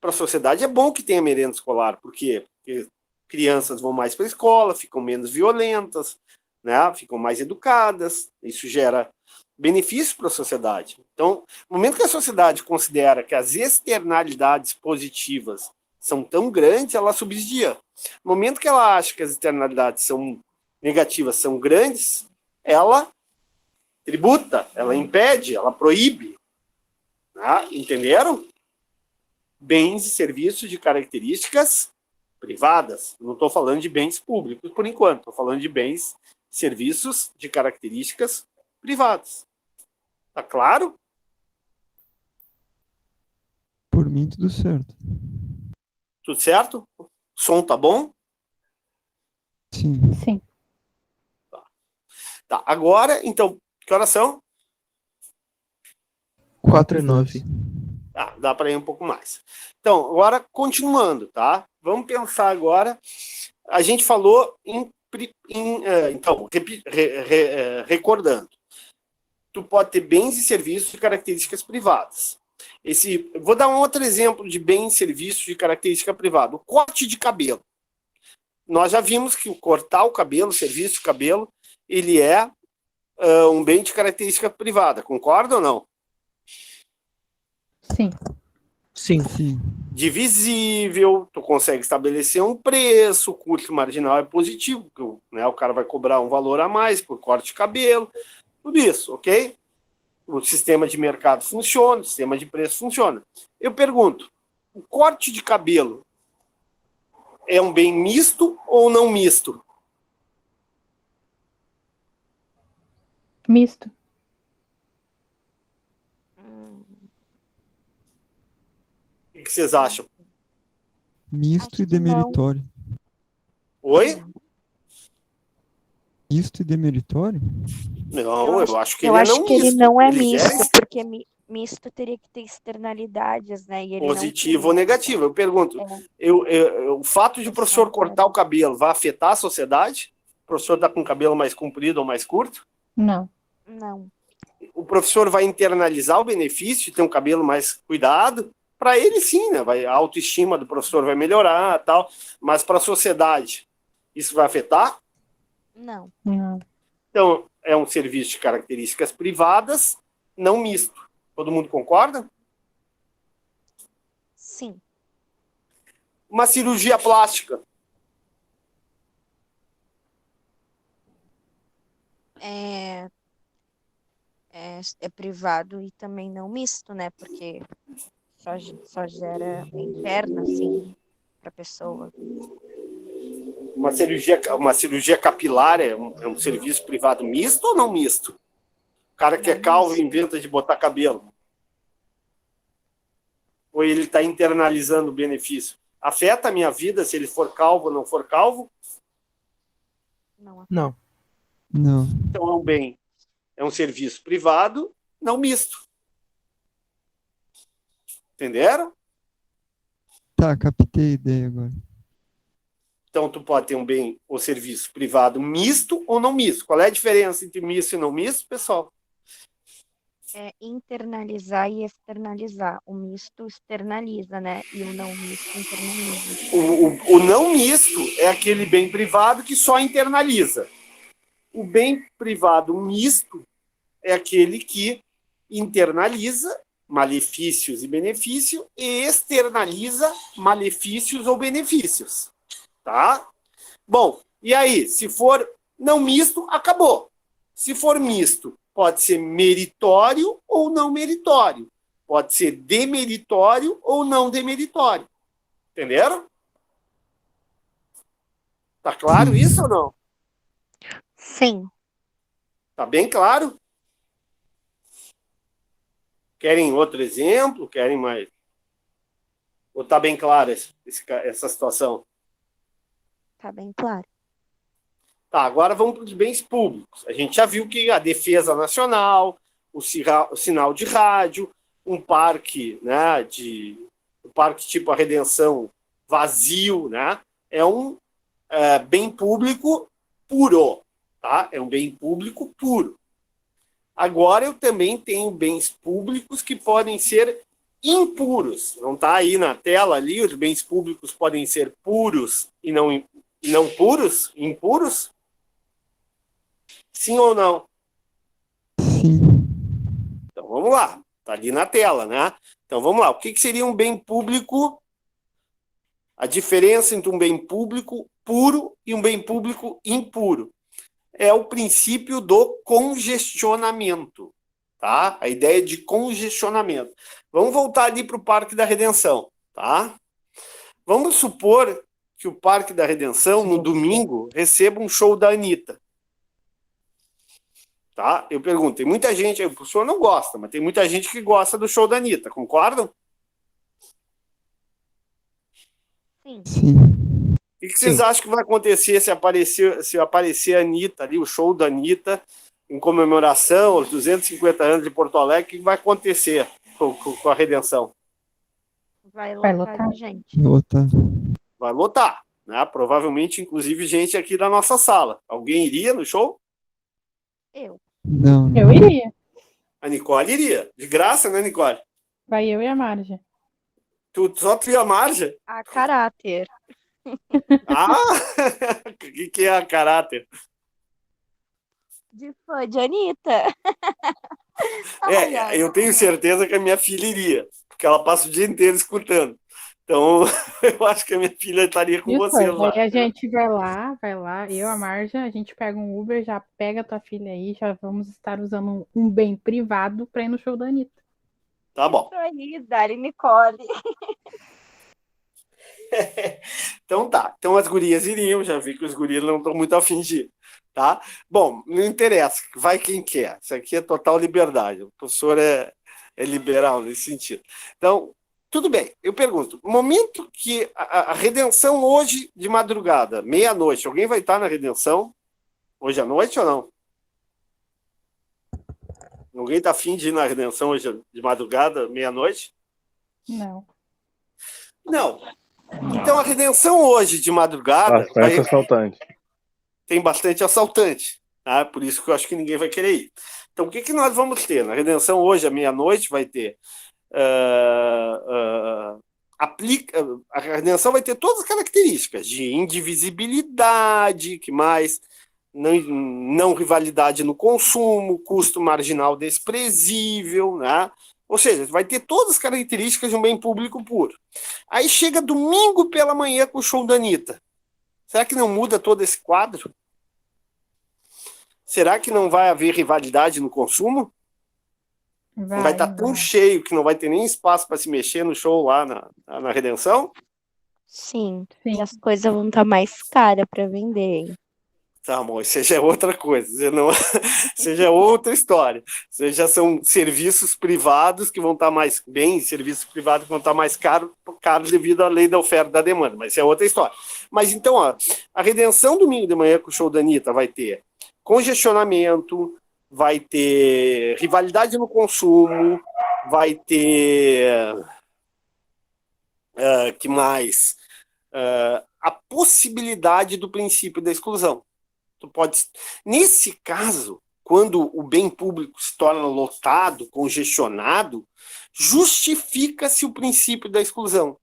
S1: Para a sociedade é bom que tenha merenda escolar, por quê? Porque crianças vão mais para a escola, ficam menos violentas, né? Ficam mais educadas, isso gera benefício para a sociedade. Então, no momento que a sociedade considera que as externalidades positivas são tão grandes, ela subsidia. No momento que ela acha que as externalidades são negativas, são grandes, ela tributa, ela impede, ela proíbe. Né? Entenderam? Bens e serviços de características privadas. Não estou falando de bens públicos por enquanto, estou falando de bens e serviços de características privadas. Tá claro?
S3: Por mim, tudo certo.
S1: Tudo certo? O som tá bom?
S3: Sim.
S6: Sim.
S1: Tá. Agora, então, que horas são?
S5: 4:09.
S1: Tá, dá para ir um pouco mais. Então, agora, continuando, tá? Vamos pensar agora. A gente falou então, recordando. Tu pode ter bens e serviços de características privadas. Vou dar um outro exemplo de bens e serviços de característica privada. O corte de cabelo. Nós já vimos que cortar o cabelo, o serviço de cabelo, ele é um bem de característica privada. Concorda ou não?
S6: Sim.
S5: Sim.
S3: Sim.
S1: Divisível, tu consegue estabelecer um preço, o custo marginal é positivo, porque, né, o cara vai cobrar um valor a mais por corte de cabelo, tudo isso, ok? O sistema de mercado funciona, o sistema de preço funciona. Eu pergunto, o corte de cabelo é um bem misto ou não misto?
S6: Misto.
S1: O que vocês acham?
S3: Misto
S4: Acho
S3: e
S4: que não.
S3: demeritório.
S1: Oi?
S3: Misto e demeritório?
S1: Não, eu acho que
S4: Eu
S1: ele é
S4: acho
S1: não
S4: que ele
S1: misto.
S4: não é
S1: Ele
S4: misto,
S1: gera
S4: porque misto teria que ter externalidades, né? E ele
S1: positivo
S4: não
S1: ou negativo. Eu pergunto, o fato de o professor cortar o cabelo vai afetar a sociedade? O professor está com o cabelo mais comprido ou mais curto?
S6: Não.
S4: Não.
S1: O professor vai internalizar o benefício de ter um cabelo mais cuidado? Para ele, sim, né? A autoestima do professor vai melhorar, tal. Mas para a sociedade, isso vai afetar?
S4: Não.
S6: Não.
S1: Então, é um serviço de características privadas, não misto. Todo mundo concorda?
S4: Sim.
S1: Uma cirurgia plástica.
S4: É privado e também não misto, né? Porque só gera interno, assim, para a pessoa.
S1: Uma cirurgia capilar é um serviço privado misto ou não misto? O cara que é calvo e inventa de botar cabelo. Ou ele está internalizando o benefício? Afeta a minha vida se ele for calvo ou não for calvo?
S4: Não.
S5: Não.
S3: Não.
S1: Então é um bem, é um serviço privado, não misto. Entenderam?
S3: Tá, captei a ideia agora.
S1: Então, tu pode ter um bem ou serviço privado misto ou não misto. Qual é a diferença entre misto e não misto, pessoal?
S4: É internalizar e externalizar. O misto externaliza, né? E o não misto internaliza.
S1: O não misto é aquele bem privado que só internaliza. O bem privado misto é aquele que internaliza malefícios e benefícios e externaliza malefícios ou benefícios. Tá? Bom, e aí, se for não misto, acabou. Se for misto, pode ser meritório ou não meritório. Pode ser demeritório ou não demeritório. Entenderam? Tá claro isso ou não?
S4: Sim.
S1: Tá bem claro? Querem outro exemplo? Querem mais? Ou tá bem claro essa situação?
S4: Tá bem claro.
S1: Tá, agora vamos para os bens públicos. A gente já viu que a Defesa Nacional, o sinal de rádio, um parque, né, um parque tipo a Redenção vazio, né, é um bem público puro, tá? É um bem público puro. Agora eu também tenho bens públicos que podem ser impuros. Não está aí na tela ali, os bens públicos podem ser puros e não puros, impuros? Sim ou não?
S3: Sim.
S1: Então vamos lá, está ali na tela, né? Então vamos lá, o que seria um bem público? A diferença entre um bem público puro e um bem público impuro é o princípio do congestionamento, tá? A ideia de congestionamento. Vamos voltar ali para o Parque da Redenção, tá? Vamos supor que o Parque da Redenção, no domingo, receba um show da Anitta. Tá? Eu pergunto, tem muita gente, o senhor não gosta, mas tem muita gente que gosta do show da Anitta, concordam?
S4: Sim.
S3: Sim.
S1: O que vocês acham que vai acontecer se aparecer a Anitta ali, o show da Anitta, em comemoração aos 250 anos de Porto Alegre? O que vai acontecer com a Redenção?
S4: Vai
S6: Vai
S4: lotar
S6: lotar.
S4: de gente.
S3: Outra.
S1: Vai lotar, né? Provavelmente, inclusive, gente aqui da nossa sala. Alguém iria no show?
S4: Eu.
S3: Não,
S6: Eu
S3: não.
S6: iria.
S1: A Nicole iria. De graça, né, Nicole?
S6: Vai eu e a Marja.
S1: Só tu e a Marja?
S4: A caráter.
S1: Ah! O que é a caráter?
S4: De fã de Anitta. Ai, ai.
S1: Eu tenho certeza que a minha filha iria, porque ela passa o dia inteiro escutando. Então, eu acho que a minha filha estaria com
S6: Isso
S1: vocês lá.
S6: aí a gente vai lá, eu, a Marja, a gente pega um Uber, já pega tua filha aí, já vamos estar usando um bem privado pra ir no show da Anitta.
S1: Tá bom.
S4: Isso aí, Dari Nicole.
S1: Então tá. Então as gurias iriam, já vi que os gurias não estão muito afim de ir, tá? Bom, não interessa, vai quem quer. Isso aqui é total liberdade. O professor é liberal nesse sentido. Então, tudo bem. Eu pergunto, no momento que a Redenção hoje de madrugada, meia-noite, alguém vai estar na Redenção hoje à noite ou não? Alguém está afim de ir na Redenção hoje de madrugada, meia-noite?
S6: Não.
S1: Não. Então a Redenção hoje de madrugada
S7: Bastante assaltante.
S1: tem bastante assaltante, tá? Por isso que eu acho que ninguém vai querer ir. Então o que nós vamos ter? Na Redenção hoje à meia-noite vai ter a Redenção vai ter todas as características de indivisibilidade, que mais não rivalidade no consumo, custo marginal desprezível, né? Ou seja, vai ter todas as características de um bem público puro. Aí chega domingo pela manhã com o show da Anitta. Será que não muda todo esse quadro? Será que não vai haver rivalidade no consumo? Não vai estar tão cheio que não vai ter nem espaço para se mexer no show lá na Redenção?
S4: Sim.
S6: Sim.
S4: E as coisas vão estar mais caras para vender. Hein?
S1: Tá, amor, isso já é outra coisa, isso já é outra história. Isso já são serviços privados que vão estar mais serviços privados que vão estar mais caros devido à lei da oferta e da demanda, mas isso é outra história. Mas então, ó, a Redenção domingo de manhã com o show da Anitta vai ter congestionamento, vai ter rivalidade no consumo, vai ter que mais? A possibilidade do princípio da exclusão. Tu pode, nesse caso, quando o bem público se torna lotado, congestionado, justifica-se o princípio da exclusão.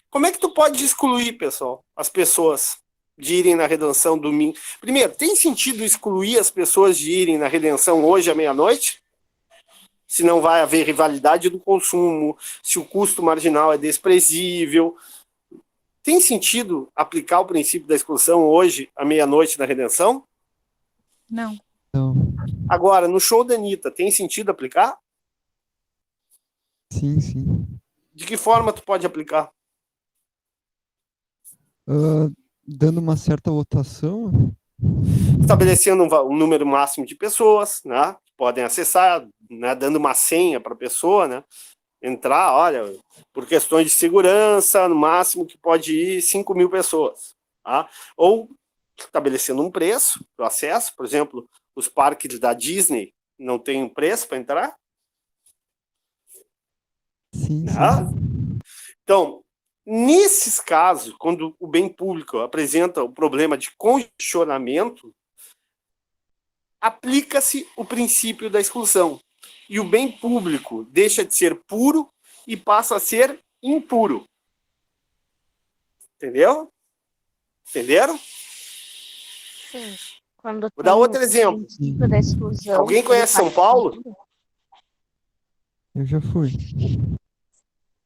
S1: Como é que tu pode excluir, pessoal, as pessoas de irem na redenção domingo? Primeiro, tem sentido excluir as pessoas de irem na redenção hoje à meia-noite? Se não vai haver rivalidade do consumo, se o custo marginal é desprezível. Tem sentido aplicar o princípio da exclusão hoje à meia-noite na redenção?
S6: Não.
S3: Não.
S1: Agora, no show da Anitta, tem sentido aplicar?
S3: Sim, sim.
S1: De que forma tu pode aplicar?
S3: Dando uma certa lotação.
S1: Estabelecendo um número máximo de pessoas, né, que podem acessar, né, dando uma senha para a pessoa, né, entrar, olha, por questões de segurança, no máximo que pode ir 5.000 pessoas. Tá? Ou estabelecendo um preço para o acesso, por exemplo, os parques da Disney não têm um preço para entrar.
S3: Sim,
S1: Tá?
S3: sim.
S1: Então, nesses casos, quando o bem público apresenta o problema de congestionamento, aplica-se o princípio da exclusão. E o bem público deixa de ser puro e passa a ser impuro. Entendeu? Entenderam?
S4: Sim. Quando
S1: Vou dar
S4: tem
S1: outro
S4: o
S1: exemplo.
S4: princípio da exclusão,
S1: Alguém
S4: ele
S1: conhece
S4: faz
S1: São Paulo?
S4: sentido?
S3: Eu já fui.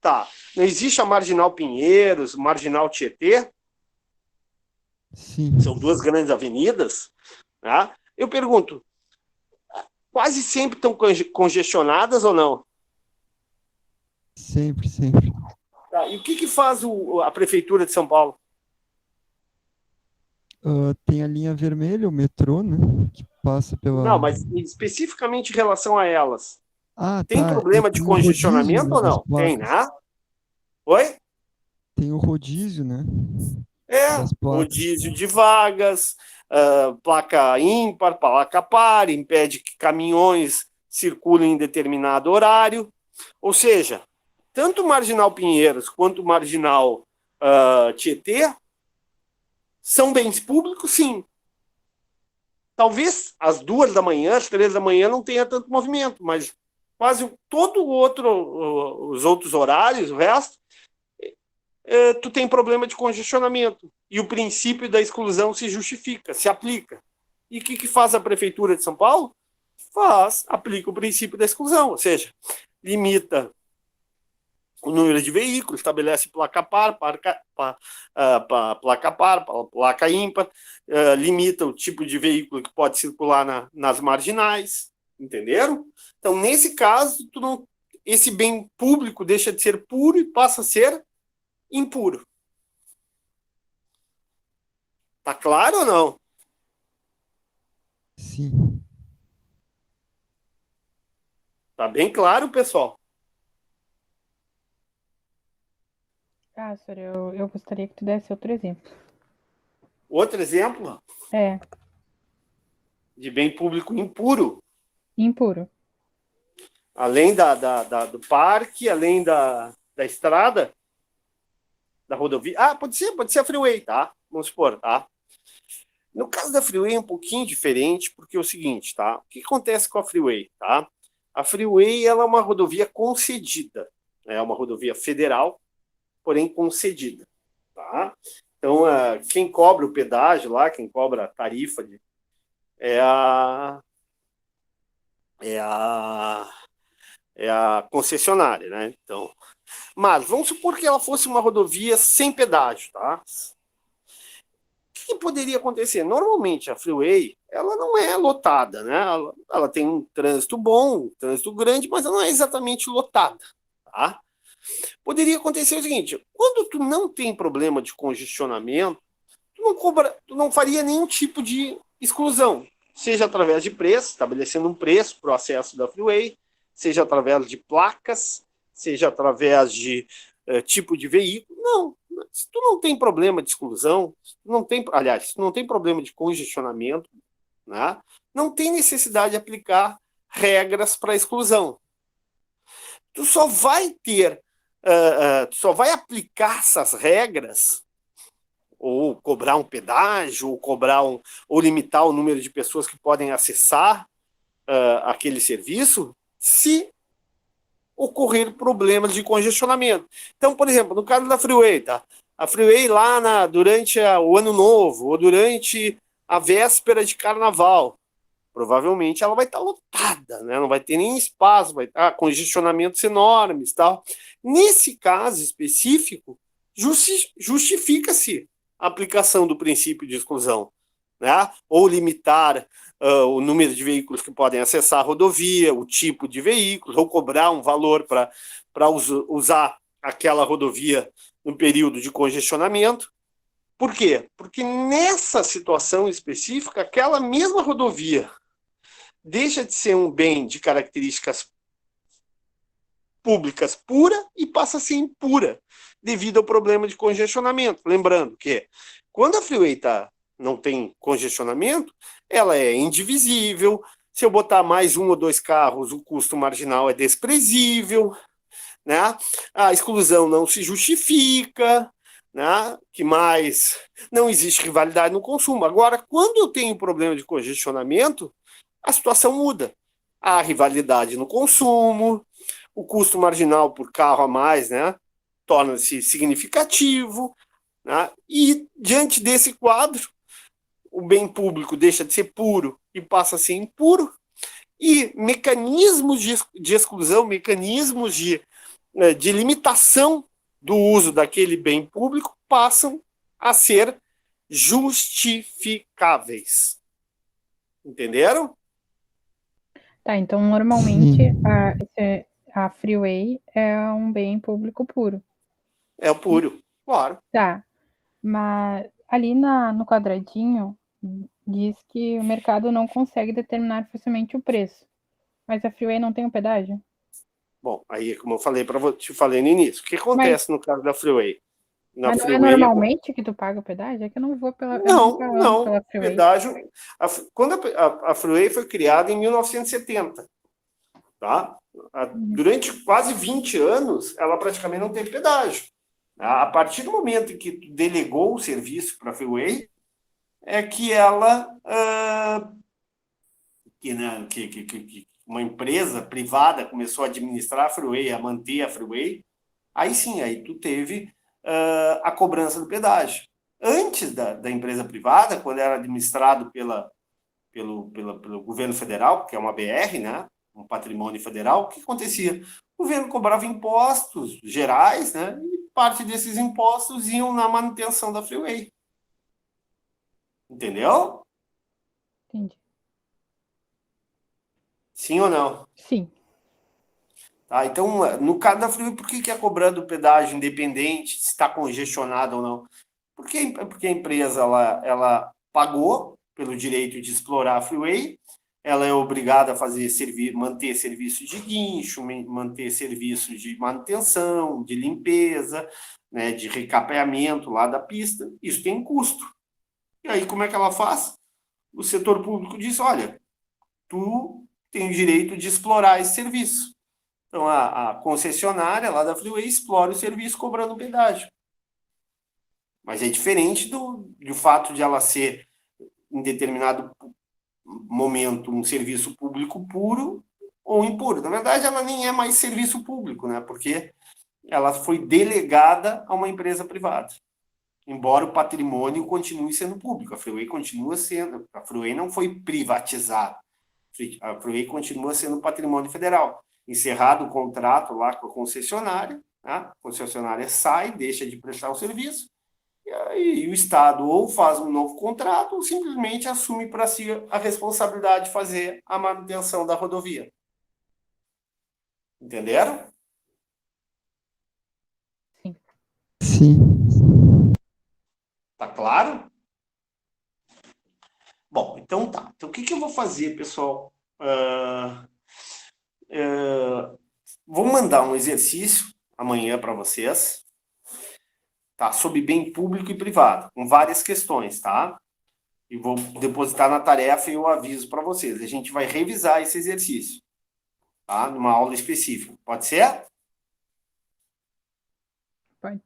S1: Tá. Não existe a Marginal Pinheiros, Marginal Tietê?
S3: Sim.
S1: São duas grandes avenidas. Tá? Eu pergunto, quase sempre estão congestionadas ou não?
S3: Sempre, sempre.
S1: Tá. E o que faz a Prefeitura de São Paulo?
S3: Tem a linha vermelha, o metrô, né? Que passa pela.
S1: Não, mas especificamente em relação a elas.
S3: Ah,
S1: Tem
S3: tá.
S1: problema de
S3: Tem o rodízio,
S1: congestionamento
S3: né,
S1: ou
S3: das
S1: não? Tem,
S3: placas.
S1: né? Oi?
S3: Tem o rodízio, né? Das placas.
S1: Rodízio de vagas, placa ímpar, placa par, impede que caminhões circulem em determinado horário. Ou seja, tanto o Marginal Pinheiros quanto o Marginal Tietê são bens públicos, sim. Talvez às 2 da manhã, às 3 da manhã não tenha tanto movimento, mas quase todo os outros horários, o resto, tu tem problema de congestionamento. E o princípio da exclusão se justifica, se aplica. E o que faz a Prefeitura de São Paulo? Aplica o princípio da exclusão, ou seja, limita o número de veículos, estabelece placa par, placa ímpar, limita o tipo de veículo que pode circular nas marginais, entenderam? Então, nesse caso, esse bem público deixa de ser puro e passa a ser impuro. Tá claro ou não?
S3: Sim.
S1: Tá bem claro, pessoal?
S6: Senhor, eu gostaria que tu desse outro exemplo.
S1: Outro exemplo de bem público impuro.
S6: Impuro.
S1: Além do parque, além da estrada, da rodovia. Pode ser a freeway, tá? Vamos supor, tá? No caso da freeway é um pouquinho diferente, porque é o seguinte, tá? O que acontece com a freeway, tá? A freeway, ela é uma rodovia concedida. É uma rodovia federal, porém concedida, tá? Então, quem cobra o pedágio lá, quem cobra a tarifa é a concessionária, né? Então, mas vamos supor que ela fosse uma rodovia sem pedágio, tá? O que poderia acontecer? Normalmente a freeway, ela não é lotada, né? Ela tem um trânsito bom, um trânsito grande, mas ela não é exatamente lotada, tá? Poderia acontecer o seguinte: quando tu não tem problema de congestionamento, tu não faria nenhum tipo de exclusão, seja através de preço, estabelecendo um preço para o acesso da freeway, seja através de placas, seja através de tipo de veículo. Não. Se tu não tem problema de exclusão, se tu não tem problema de congestionamento, né, não tem necessidade de aplicar regras para exclusão. Tu só vai ter tu só vai aplicar essas regras, ou cobrar um pedágio, ou limitar o número de pessoas que podem acessar aquele serviço, se ocorrer problemas de congestionamento. Então, por exemplo, no caso da Freeway, tá? A Freeway lá durante o Ano Novo, ou durante a véspera de Carnaval, provavelmente ela vai estar lotada, né? Não vai ter nem espaço, vai estar congestionamentos enormes, tal. Nesse caso específico, justifica-se a aplicação do princípio de exclusão, né? Ou limitar o número de veículos que podem acessar a rodovia, o tipo de veículos, ou cobrar um valor para usar aquela rodovia no período de congestionamento. Por quê? Porque nessa situação específica, aquela mesma rodovia deixa de ser um bem de características públicas pura e passa a ser impura, devido ao problema de congestionamento. Lembrando que quando a Freeway não tem congestionamento, ela é indivisível. Se eu botar mais 1 ou 2 carros, o custo marginal é desprezível, né? A exclusão não se justifica, né? Que mais? Não existe rivalidade no consumo. Agora, quando eu tenho problema de congestionamento, a situação muda. Há rivalidade no consumo, o custo marginal por carro a mais, né, torna-se significativo, né? E diante desse quadro, o bem público deixa de ser puro e passa a ser impuro, e mecanismos de exclusão, mecanismos de limitação do uso daquele bem público passam a ser justificáveis. Entenderam?
S6: Tá, então normalmente a Freeway é um bem público puro.
S1: É o puro, claro.
S6: Tá, mas ali no quadradinho diz que o mercado não consegue determinar facilmente o preço. Mas a Freeway não tem um pedágio?
S1: Bom, aí, como eu te falei no início, o que acontece no caso da Freeway?
S6: Mas não é normalmente que tu paga o pedágio? É que eu não vou pela
S1: Não,
S6: pela Freeway.
S1: pedágio. Quando a Freeway foi criada em 1970, tá? Durante quase 20 anos, ela praticamente não teve pedágio. A partir do momento em que tu delegou o serviço para a Freeway, é que ela que uma empresa privada começou a administrar a Freeway, a manter a Freeway, aí sim, aí tu teve a cobrança do pedágio. Antes da empresa privada, quando era administrado pelo governo federal, que é uma BR, né, um patrimônio federal, o que acontecia? O governo cobrava impostos gerais, né, e parte desses impostos iam na manutenção da Freeway. Entendeu?
S6: Entendi.
S1: Sim ou não?
S6: Sim.
S1: Tá, então, no caso da Freeway, por que é cobrando o pedágio independente, se está congestionado ou não? Porque a empresa ela pagou pelo direito de explorar a Freeway, ela é obrigada a manter serviço de guincho, manter serviço de manutenção, de limpeza, né, de recapeamento lá da pista. Isso tem custo. E aí, como é que ela faz? O setor público diz, olha, tu tem o direito de explorar esse serviço. Então, a concessionária lá da Freeway explora o serviço cobrando pedágio. Mas é diferente do fato de ela ser, em determinado momento, um serviço público puro ou impuro. Na verdade, ela nem é mais serviço público, né? Porque ela foi delegada a uma empresa privada. Embora o patrimônio continue sendo público. A Freeway continua sendo. A Freeway não foi privatizada. A Freeway continua sendo patrimônio federal. Encerrado o contrato lá com a concessionária, né? A concessionária sai, deixa de prestar o serviço, e aí o Estado ou faz um novo contrato ou simplesmente assume para si a responsabilidade de fazer a manutenção da rodovia. Entenderam?
S6: Sim.
S3: Sim.
S1: Tá claro? Bom, então tá. Então o que eu vou fazer, pessoal? Vou mandar um exercício amanhã para vocês, tá? Sobre bem público e privado, com várias questões, tá? E vou depositar na tarefa e eu aviso para vocês. A gente vai revisar esse exercício, tá? Numa aula específica. Pode ser?
S6: Pode.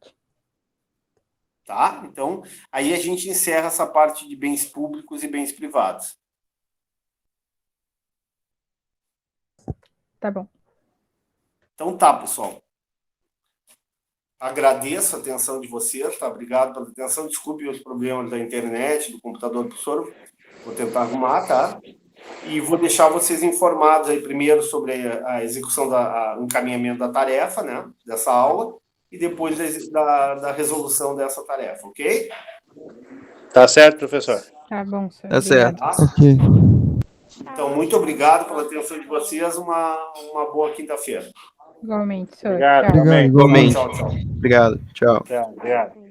S1: Tá? Então, aí a gente encerra essa parte de bens públicos e bens privados.
S6: Tá bom.
S1: Então tá, pessoal. Agradeço a atenção de vocês, tá? Obrigado pela atenção. Desculpe os problemas da internet, do computador do professor. Vou tentar arrumar, tá? E vou deixar vocês informados aí primeiro sobre a execução o encaminhamento da tarefa, né? Dessa aula, e depois da resolução dessa tarefa, ok?
S2: Tá certo, professor.
S6: Tá bom, senhor.
S5: Tá certo.
S1: Tá?
S3: Ok.
S1: Então, muito obrigado pela atenção de vocês. Uma boa quinta-feira.
S6: Igualmente, senhor.
S2: Obrigado.
S6: Tchau.
S3: Obrigado,
S2: Igualmente.
S3: igualmente.
S1: Tchau, tchau.
S5: Obrigado. Tchau.
S2: Obrigado.